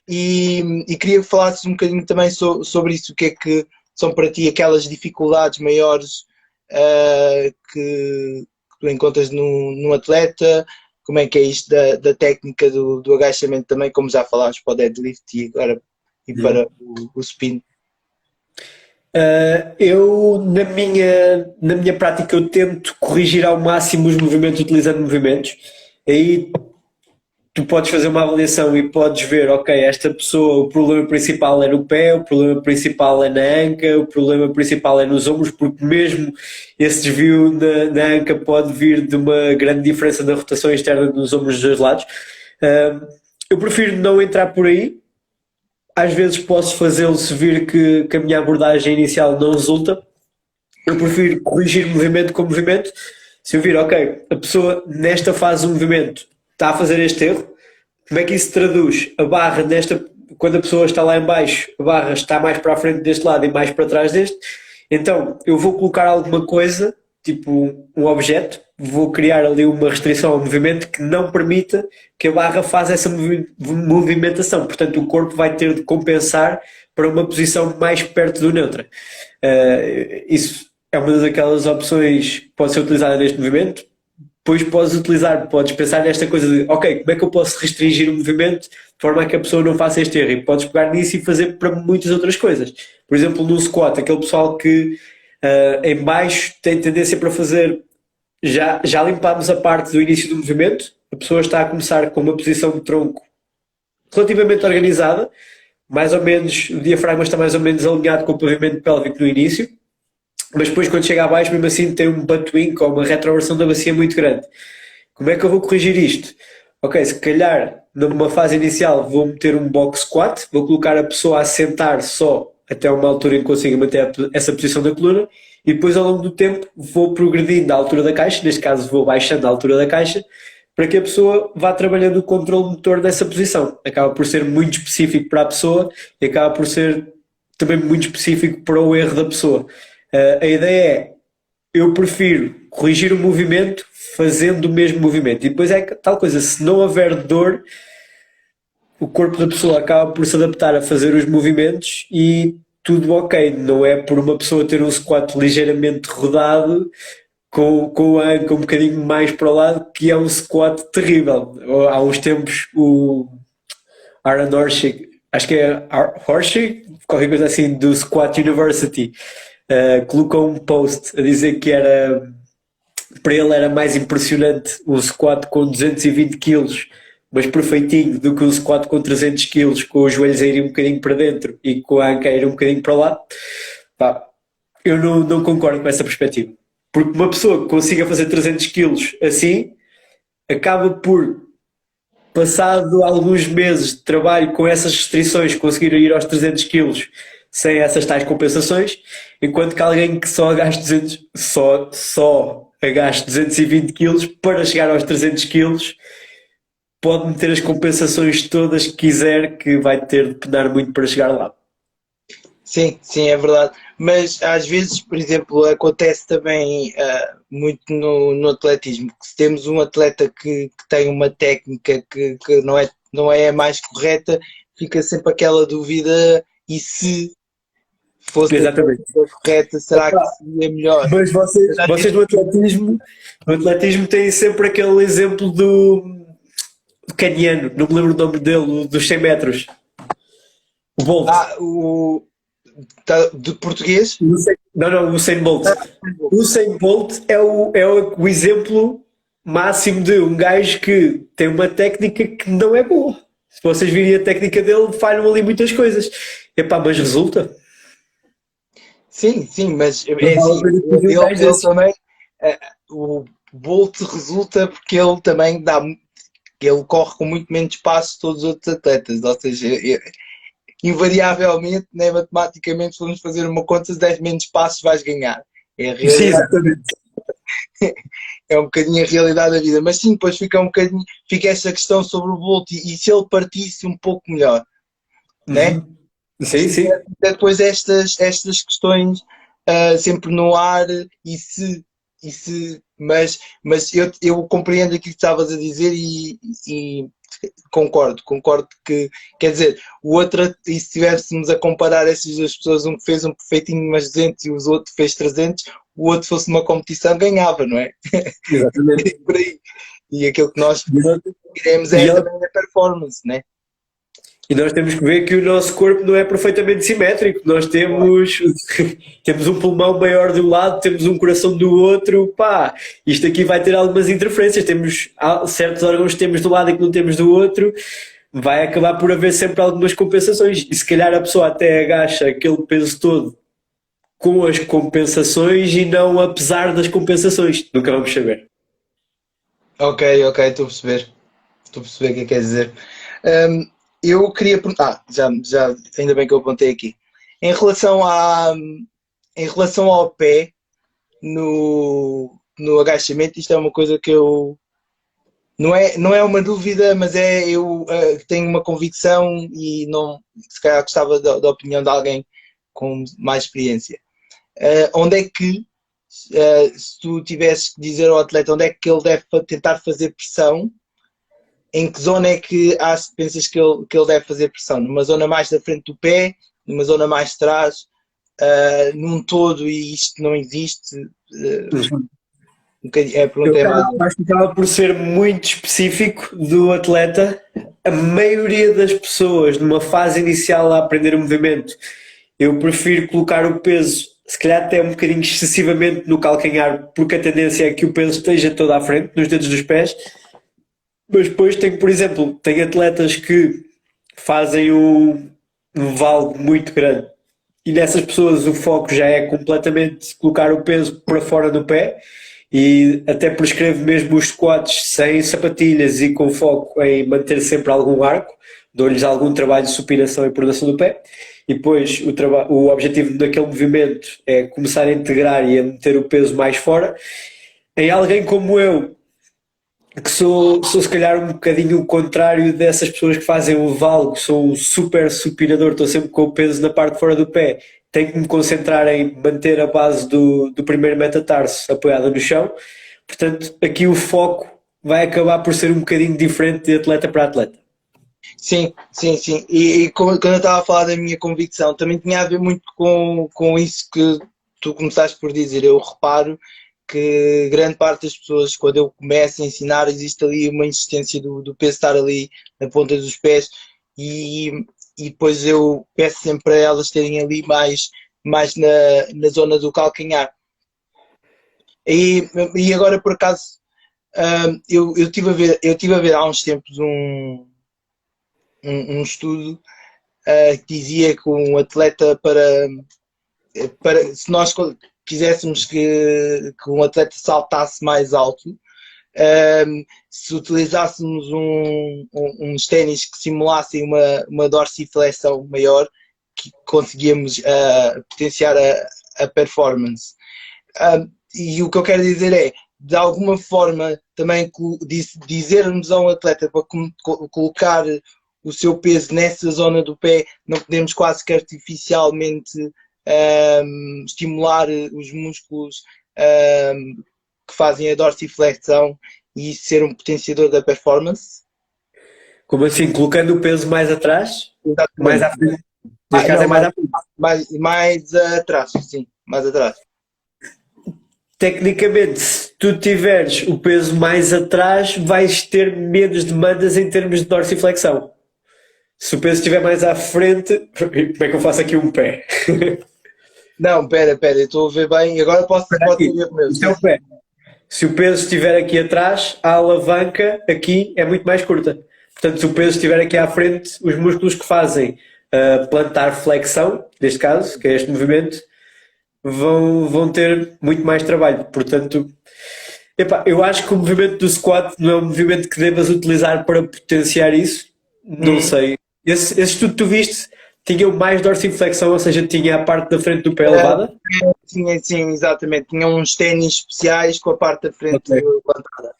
E queria que falasses um bocadinho também sobre isso, o que é que são para ti aquelas dificuldades maiores que tu encontras num atleta, como é que é isto da técnica do agachamento também, como já falámos para o deadlift e agora e para o spin. Eu, na minha prática, eu tento corrigir ao máximo os movimentos utilizando movimentos. Aí tu podes fazer uma avaliação e podes ver, ok, esta pessoa, o problema principal é no pé, o problema principal é na anca, o problema principal é nos ombros, porque mesmo esse desvio na anca pode vir de uma grande diferença na rotação externa nos ombros dos dois lados. Eu prefiro não entrar por aí. Às vezes posso fazê-lo se vir que a minha abordagem inicial não resulta. Eu prefiro corrigir movimento com movimento. Se eu vir, ok, a pessoa nesta fase do movimento está a fazer este erro, como é que isso se traduz? A barra quando a pessoa está lá em baixo, a barra está mais para a frente deste lado e mais para trás deste, então eu vou colocar alguma coisa, tipo um objeto, vou criar ali uma restrição ao movimento que não permita que a barra faça essa movimentação, portanto o corpo vai ter de compensar para uma posição mais perto do neutra. Isso é uma daquelas opções que pode ser utilizada neste movimento. Depois podes pensar nesta coisa de, ok, como é que eu posso restringir o movimento de forma a que a pessoa não faça este erro? E podes pegar nisso e fazer para muitas outras coisas. Por exemplo, no squat, aquele pessoal que em baixo tem tendência para fazer, já limpámos a parte do início do movimento, a pessoa está a começar com uma posição de tronco relativamente organizada, mais ou menos, o diafragma está mais ou menos alinhado com o pavimento pélvico no início, mas depois quando chega abaixo mesmo assim tem um butt wink ou uma retroversão da bacia muito grande. Como é que eu vou corrigir isto? Ok, se calhar numa fase inicial vou meter um box squat, vou colocar a pessoa a sentar só até uma altura em que consiga manter essa posição da coluna e depois ao longo do tempo vou progredindo à altura da caixa, neste caso vou baixando a altura da caixa, para que a pessoa vá trabalhando o controle motor dessa posição. Acaba por ser muito específico para a pessoa e acaba por ser também muito específico para o erro da pessoa. A ideia é, eu prefiro corrigir o movimento fazendo o mesmo movimento. E depois é tal coisa, se não houver dor, o corpo da pessoa acaba por se adaptar a fazer os movimentos e tudo ok. Não é por uma pessoa ter um squat ligeiramente rodado com a anca um bocadinho mais para o lado que é um squat terrível. Há uns tempos o Aaron Horschig, acho que é Horschig, qualquer coisa assim, do Squat University, colocou um post a dizer que era, para ele era mais impressionante um squat com 220 kg, mas perfeitinho, do que um squat com 300 kg, com os joelhos a irem um bocadinho para dentro e com a anca a ir um bocadinho para lá. Pá, eu não concordo com essa perspectiva. Porque uma pessoa que consiga fazer 300 kg assim, acaba por, passado alguns meses de trabalho com essas restrições, conseguir ir aos 300 kg sem essas tais compensações, enquanto que alguém que só agaste 200, só agaste 220 kg para chegar aos 300 kg pode meter as compensações todas que quiser, que vai ter de penar muito para chegar lá. Sim, sim, é verdade. Mas às vezes, por exemplo, acontece também muito no atletismo, que se temos um atleta que tem uma técnica que não é a mais correta, fica sempre aquela dúvida, e se fosse a correta, será que seria melhor? Mas vocês no atletismo têm sempre aquele exemplo do caniano, não me lembro o nome dele, dos 100 metros. O Bolt. De português? Não, o Usain Bolt. O Usain Bolt é o exemplo máximo de um gajo que tem uma técnica que não é boa. Se vocês virem a técnica dele, falham ali muitas coisas. Epá, mas resulta. Sim, mas é assim, ele também, o Bolt resulta porque ele também ele corre com muito menos espaço que todos os outros atletas, ou seja, invariavelmente, né, matematicamente, se formos fazer uma conta, se 10 menos passos vais ganhar. É a realidade. Sim, exatamente. é um bocadinho a realidade da vida. Mas sim, depois fica um bocadinho, fica essa questão sobre o Bolt e se ele partisse um pouco melhor, né? Uhum. Sim, sim. Depois estas questões sempre no ar e se mas eu compreendo aquilo que estavas a dizer e concordo que, quer dizer, o outro, e se estivéssemos a comparar essas duas pessoas, um que fez um perfeitinho umas 200 e o outro fez 300, o outro fosse uma competição ganhava, não é? Exatamente. Por aí. E aquilo que nós queremos E é ele- também a performance, né? E nós temos que ver que o nosso corpo não é perfeitamente simétrico. Nós temos, temos um pulmão maior de um lado, temos um coração do outro. Pá, isto aqui vai ter algumas interferências. Temos certos órgãos que temos de um lado e que não temos do outro. Vai acabar por haver sempre algumas compensações. E se calhar a pessoa até agacha aquele peso todo com as compensações e não apesar das compensações. Nunca vamos saber. Ok, estou a perceber o que é que quer dizer. Hum, eu queria perguntar, ainda bem que eu apontei aqui. Em relação em relação ao pé no agachamento, isto é uma coisa que eu não é uma dúvida, mas eu tenho uma convicção e não, se calhar gostava da opinião de alguém com mais experiência. Onde é que, se tu tivesses que dizer ao atleta onde é que ele deve tentar fazer pressão, em que zona é que pensas que ele deve fazer pressão? Numa zona mais da frente do pé, numa zona mais de trás, num todo, e isto não existe? A pergunta Eu é mais. acho que acaba por ser muito específico do atleta. A maioria das pessoas, numa fase inicial a aprender o movimento, eu prefiro colocar o peso, se calhar até um bocadinho excessivamente no calcanhar, porque a tendência é que o peso esteja todo à frente, nos dedos dos pés. Mas depois tenho, por exemplo, tem atletas que fazem um valgo muito grande. E nessas pessoas o foco já é completamente colocar o peso para fora do pé e até prescrevo mesmo os squats sem sapatilhas e com foco em manter sempre algum arco, dou-lhes algum trabalho de supinação e pronação do pé. E depois o objetivo daquele movimento é começar a integrar e a meter o peso mais fora. Em alguém como eu, que sou se calhar um bocadinho o contrário dessas pessoas que fazem o valgo, sou um super supinador, estou sempre com o peso na parte de fora do pé, tenho que me concentrar em manter a base do primeiro metatarso apoiada no chão, portanto aqui o foco vai acabar por ser um bocadinho diferente de atleta para atleta. Sim. E quando eu estava a falar da minha convicção, também tinha a ver muito com isso que tu começaste por dizer. Eu reparo que grande parte das pessoas, quando eu começo a ensinar, existe ali uma insistência do peso estar ali na ponta dos pés e, e depois eu peço sempre para elas terem ali mais na zona do calcanhar. E agora, por acaso, eu tive a ver há uns tempos um estudo que dizia que um atleta se nós quiséssemos que um atleta saltasse mais alto, se utilizássemos uns ténis que simulassem uma dorsiflexão maior, que conseguíamos potenciar a performance. E o que eu quero dizer é, de alguma forma, também dizermos a um atleta para colocar o seu peso nessa zona do pé, não podemos quase que artificialmente estimular os músculos que fazem a dorsiflexão e isso ser um potenciador da performance. Como assim? Colocando o peso mais atrás? Mais Exatamente. à frente? Neste caso Não, é mais à frente. mais atrás, sim, mais atrás. Tecnicamente, se tu tiveres o peso mais atrás, vais ter menos demandas em termos de dorsiflexão. Se o peso estiver mais à frente, como é que eu faço aqui um pé? Não, pera, eu estou a ver bem, agora pode ver o meu. Isto é o pé. Se o peso estiver aqui atrás, a alavanca aqui é muito mais curta. Portanto, se o peso estiver aqui à frente, os músculos que fazem plantar flexão, neste caso, que é este movimento, vão ter muito mais trabalho. Portanto, epá, eu acho que o movimento do squat não é um movimento que devas utilizar para potenciar isso. Não sei. Esse estudo que tu viste tinham mais dorsiflexão, ou seja, tinha a parte da frente do pé elevada? Tinha, sim, exatamente. Tinha uns ténis especiais com a parte da frente Ok. levantada.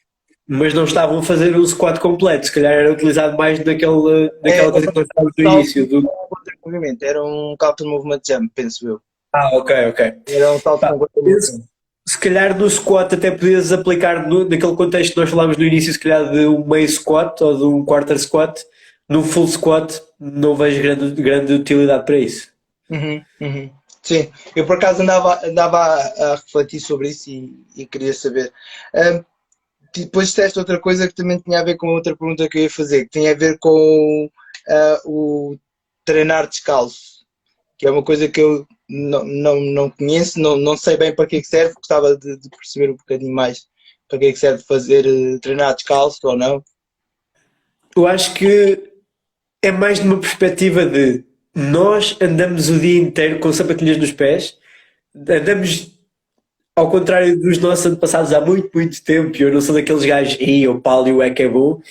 Mas não estavam a fazer o squat completo, se calhar era utilizado mais É, naquela coisa que nós falamos no salto início. contra movimento. Era um counter movement jump, penso eu. Ok, ok. Era um salto Pá, com contra esse- movimento. se calhar no squat até podias aplicar naquele contexto que nós falámos no início, se calhar de um meio squat ou de um quarter squat, no full squat não vejo grande utilidade para isso. Uhum, uhum. Sim, eu por acaso andava a refletir sobre isso e queria saber. Ahm, Depois disseste outra coisa que também tinha a ver com outra pergunta que eu ia fazer, que tinha a ver com o treinar descalço, que é uma coisa que eu não conheço, não sei bem para que é que serve, gostava de perceber um bocadinho mais para que é que serve fazer treinar descalço ou não. Eu acho que é mais de uma perspectiva de nós andamos o dia inteiro com sapatilhas nos pés, andamos ao contrário dos nossos antepassados há muito, muito tempo, eu não sou daqueles gajos, e o paleo é que é bom,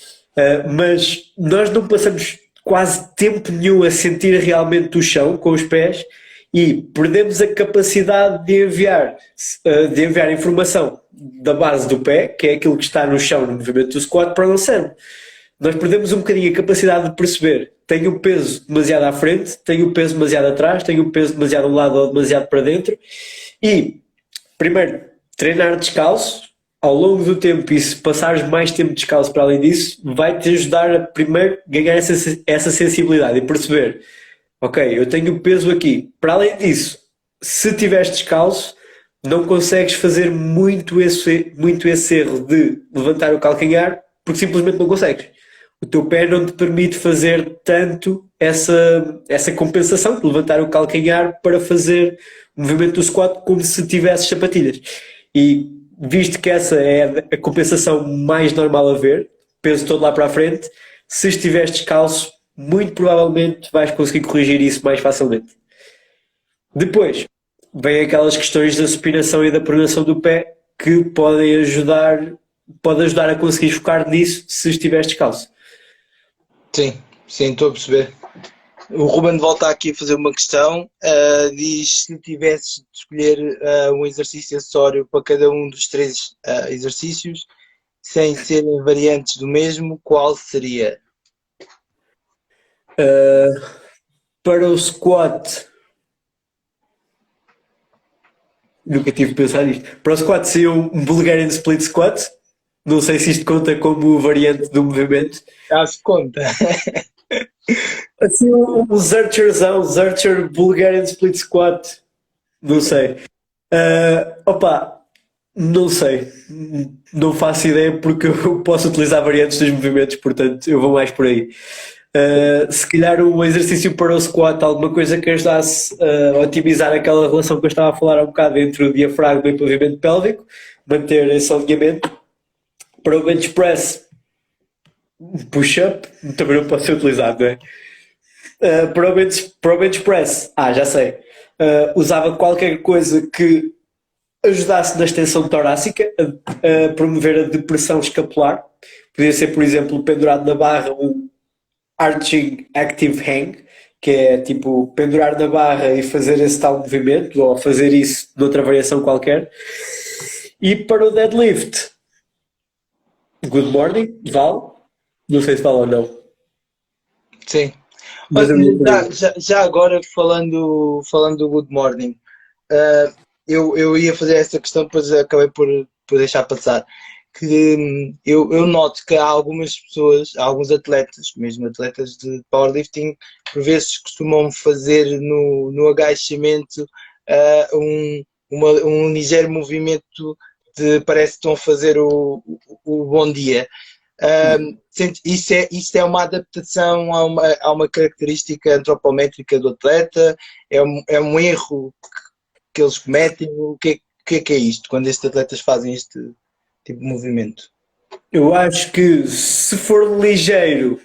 mas nós não passamos quase tempo nenhum a sentir realmente o chão com os pés e perdemos a capacidade de enviar informação da base do pé, que é aquilo que está no chão no movimento do squat, para o nosso cérebro. Nós perdemos um bocadinho a capacidade de perceber. Tenho o peso demasiado à frente, tenho o peso demasiado atrás, tenho o peso demasiado a um lado ou demasiado para dentro. E, primeiro, treinar descalço ao longo do tempo, e se passares mais tempo descalço para além disso, vai-te ajudar a primeiro ganhar essa sensibilidade e perceber, ok, eu tenho o peso aqui. Para além disso, se estiveres descalço, não consegues fazer muito esse erro de levantar o calcanhar, porque simplesmente não consegues. O teu pé não te permite fazer tanto essa compensação de levantar o calcanhar para fazer o movimento do squat como se tivesses sapatilhas. E visto que essa é a compensação mais normal a ver, peso todo lá para a frente, se estiveres descalço, muito provavelmente vais conseguir corrigir isso mais facilmente. Depois, vem aquelas questões da supinação e da pronação do pé que pode ajudar a conseguir focar nisso se estiveres descalço. Sim, sim, estou a perceber. O Ruben volta aqui a fazer uma questão. Diz se tivesses de escolher um exercício acessório para cada um dos três exercícios, sem serem variantes do mesmo, qual seria? Para o squat, nunca tive de pensar nisto. Para o squat seria um Bulgarian Split Squat. Não sei se isto conta como variante do movimento. Acho que conta. Assim, um Zercherzão, Zercher Bulgarian Split Squat. Não sei. Opa, não sei. Não faço ideia porque eu posso utilizar variantes dos movimentos, portanto eu vou mais por aí. Se calhar um exercício para o squat, alguma coisa que ajudasse a otimizar aquela relação que eu estava a falar há um bocado entre o diafragma e o pavimento pélvico, manter esse alinhamento. Para o bench press, push-up, também não pode ser utilizado, não é? Para o bench press, já sei. Usava qualquer coisa que ajudasse na extensão torácica, a promover a depressão escapular. Podia ser, por exemplo, pendurado na barra, um Arching Active Hang, que é tipo pendurar na barra e fazer esse tal movimento, ou fazer isso noutra variação qualquer. E para o deadlift, Good Morning, vale? Não sei se vale ou não. Sim. Mas eu vou por aí. Já agora, falando do Good Morning, eu ia fazer essa questão, depois acabei por deixar passar. Que eu noto que há algumas pessoas, há alguns atletas, mesmo atletas de powerlifting, por vezes costumam fazer no agachamento um ligeiro movimento de parece que estão a fazer o bom dia. Isso é uma adaptação a uma característica antropométrica do atleta? É um erro que eles cometem? O que é isto, quando estes atletas fazem este tipo de movimento? Eu acho que se for ligeiro,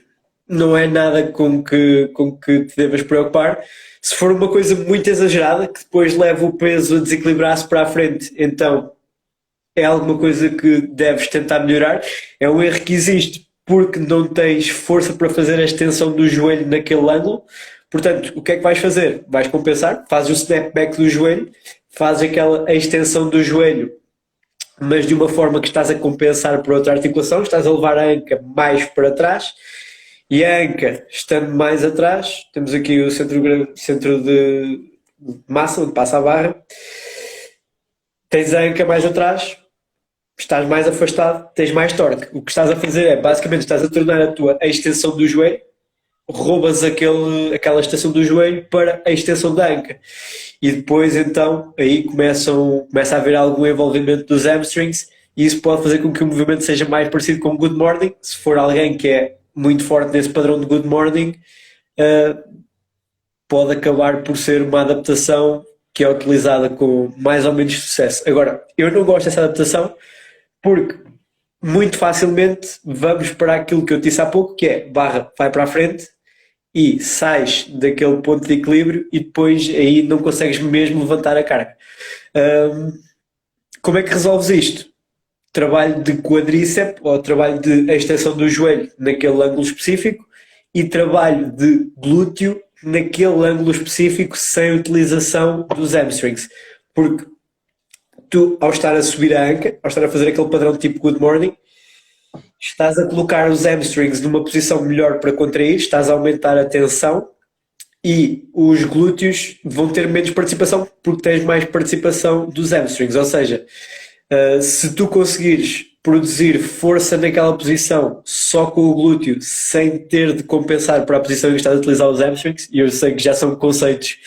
não é nada com que te devas preocupar. Se for uma coisa muito exagerada, que depois leva o peso a desequilibrar-se para a frente, então é alguma coisa que deves tentar melhorar. É um erro que existe porque não tens força para fazer a extensão do joelho naquele ângulo. Portanto, o que é que vais fazer? Vais compensar, fazes o snap back do joelho, fazes a extensão do joelho, mas de uma forma que estás a compensar por outra articulação, estás a levar a anca mais para trás e a anca estando mais atrás, temos aqui o centro de massa, onde passa a barra, tens a anca mais atrás, estás mais afastado, tens mais torque. O que estás a fazer é, basicamente, estás a tornar a tua extensão do joelho, roubas aquela extensão do joelho para a extensão da anca. E depois, então, aí começa a haver algum envolvimento dos hamstrings e isso pode fazer com que o movimento seja mais parecido com o good morning. Se for alguém que é muito forte nesse padrão de good morning, pode acabar por ser uma adaptação que é utilizada com mais ou menos sucesso. Agora, eu não gosto dessa adaptação porque muito facilmente vamos para aquilo que eu disse há pouco, que é barra vai para a frente e sais daquele ponto de equilíbrio e depois aí não consegues mesmo levantar a carga. Como é que resolves isto? Trabalho de quadríceps ou trabalho de extensão do joelho naquele ângulo específico e trabalho de glúteo naquele ângulo específico sem utilização dos hamstrings. Porque tu, ao estar a subir a anca, ao estar a fazer aquele padrão tipo good morning, estás a colocar os hamstrings numa posição melhor para contrair, estás a aumentar a tensão e os glúteos vão ter menos participação porque tens mais participação dos hamstrings. Ou seja, se tu conseguires produzir força naquela posição só com o glúteo sem ter de compensar para a posição em que estás a utilizar os hamstrings, e eu sei que já são conceitos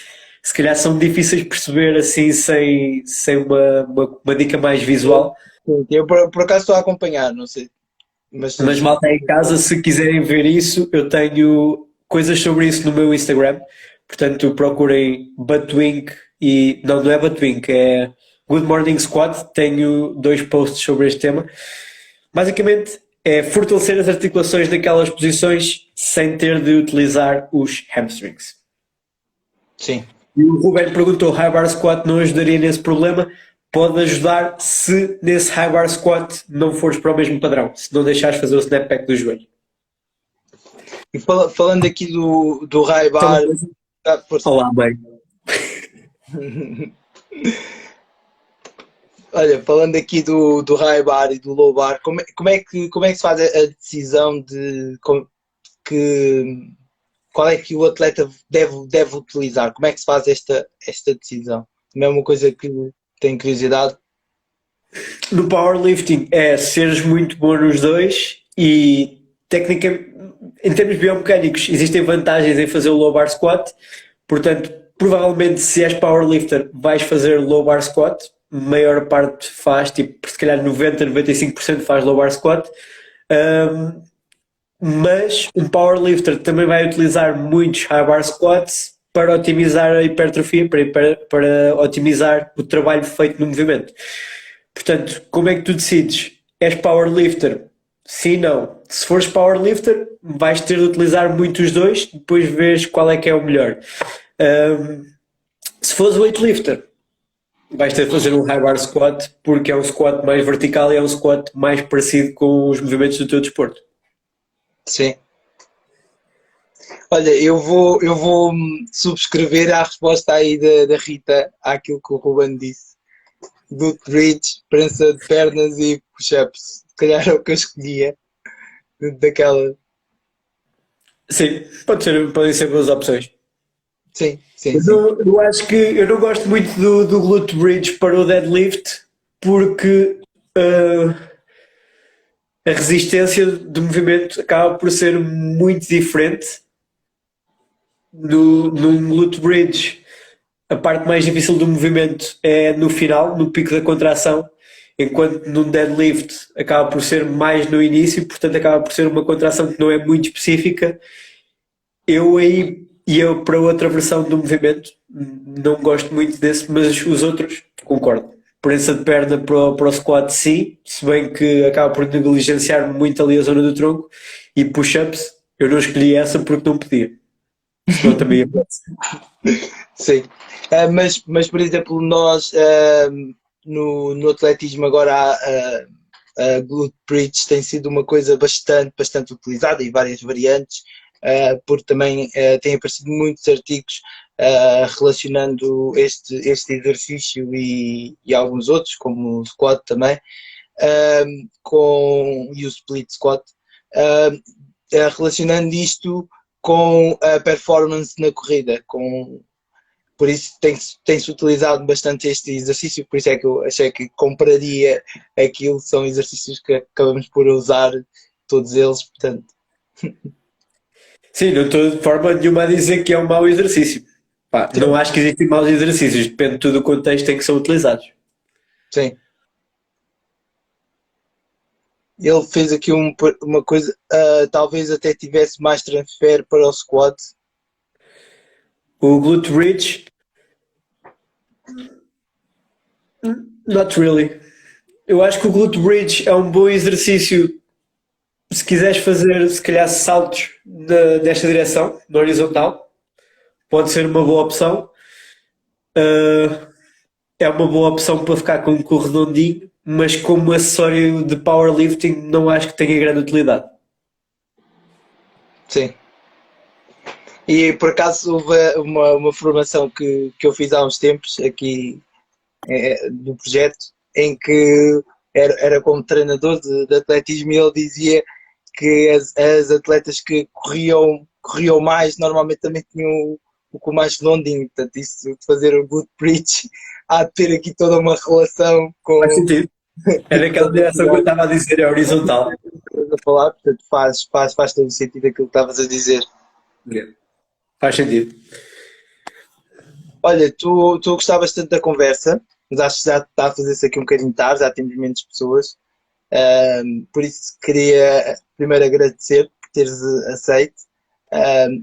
se calhar são difíceis de perceber assim sem uma dica mais visual. Eu por acaso estou a acompanhar, não sei. Mas malta em casa, se quiserem ver isso, eu tenho coisas sobre isso no meu Instagram. Portanto, procurem Buttwink e... Não é Buttwink, é Good Morning Squat. Tenho 2 posts sobre este tema. Basicamente, é fortalecer as articulações naquelas posições sem ter de utilizar os hamstrings. Sim. E o Ruben perguntou, high bar squat não ajudaria nesse problema? Pode ajudar se nesse high bar squat não fores para o mesmo padrão, se não deixares fazer o snap back do joelho. E falando aqui do high bar... Olá, bem. Olha, falando aqui do high bar e do low bar, como é que se faz a decisão de qual é que o atleta deve utilizar? Como é que se faz esta decisão? Não é uma coisa que tenho curiosidade? No powerlifting é seres muito bom nos dois e técnica, em termos biomecânicos existem vantagens em fazer o low bar squat, portanto provavelmente se és powerlifter vais fazer low bar squat, maior parte faz, tipo se calhar 90-95% faz low bar squat, mas um powerlifter também vai utilizar muitos high bar squats para otimizar a hipertrofia, para otimizar o trabalho feito no movimento. Portanto, como é que tu decides? És powerlifter? Sim, não. Se fores powerlifter, vais ter de utilizar muitos dois, depois vês qual é que é o melhor. Se fores weightlifter, vais ter de fazer um high bar squat, porque é um squat mais vertical e é um squat mais parecido com os movimentos do teu desporto. Sim. Olha, eu vou subscrever a resposta aí da Rita àquilo que o Ruben disse. Glute bridge, prensa de pernas e push-ups. Se calhar é o que eu escolhia daquela. Sim, podem ser boas opções. Sim. Eu acho que eu não gosto muito do glute bridge para o deadlift porque a resistência do movimento acaba por ser muito diferente. Num glute bridge, a parte mais difícil do movimento é no final, no pico da contração, enquanto num deadlift acaba por ser mais no início, portanto acaba por ser uma contração que não é muito específica. Eu para outra versão do movimento não gosto muito desse, mas os outros concordo. Prensa de perna para o squat sim, se bem que acaba por negligenciar muito ali a zona do tronco, e push-ups eu não escolhi essa porque não podia. Senão também ia. Sim, mas por exemplo nós no atletismo agora a glute bridge tem sido uma coisa bastante utilizada e várias variantes. porque também têm aparecido muitos artigos relacionando este exercício e alguns outros, como o squat também, e o split squat, relacionando isto com a performance na corrida, por isso tem-se utilizado bastante este exercício, por isso é que eu achei que compraria aquilo, são exercícios que acabamos por usar todos eles, portanto. Sim, não estou de forma nenhuma a dizer que é um mau exercício. Pá, não acho que existem maus exercícios, depende de todo o contexto em que são utilizados. Sim. Ele fez aqui uma coisa, talvez até tivesse mais transfer para o squat. O glute bridge, not really. Eu acho que o glute bridge é um bom exercício se quiseres fazer, se calhar, saltos nesta direção, na horizontal. Pode ser uma boa opção. É uma boa opção para ficar com um cu redondinho, mas como acessório de powerlifting não acho que tenha grande utilidade. Sim. E por acaso houve uma formação que eu fiz há uns tempos aqui do projeto, em que era como treinador de atletismo, e ele dizia que as atletas que corriam mais normalmente também tinham o cu mais redondinho, portanto isso de fazer o glute bridge há de ter aqui toda uma relação com Faz sentido. É naquela direção que eu estava a dizer, é horizontal. a falar, portanto faz todo o sentido aquilo que estavas a dizer. Faz sentido. Olha, tu gostavas tanto da conversa, mas acho que já está a fazer-se aqui um bocadinho tarde, já temos menos pessoas. Por isso queria primeiro agradecer por teres aceito.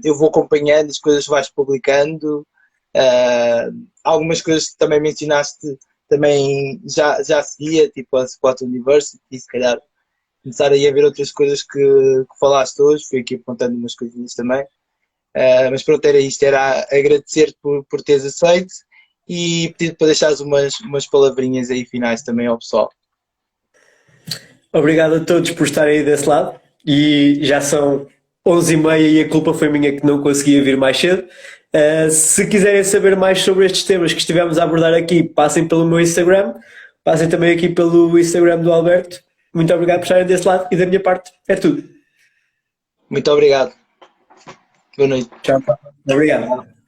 Eu vou acompanhando as coisas que vais publicando. Algumas coisas que também mencionaste também já seguia, tipo a Spot University, e se calhar começar aí a ver outras coisas que falaste hoje. Fui aqui apontando umas coisinhas também. Mas pronto, era isto, era agradecer-te por teres aceito e pedir para deixares umas palavrinhas aí finais também ao pessoal. Obrigado a todos por estarem aí desse lado. E já são 11h30 e a culpa foi minha que não conseguia vir mais cedo. Se quiserem saber mais sobre estes temas que estivemos a abordar aqui, passem pelo meu Instagram, passem também aqui pelo Instagram do Alberto. Muito obrigado por estarem desse lado e da minha parte é tudo. Muito obrigado. Boa noite. Tchau. Obrigado.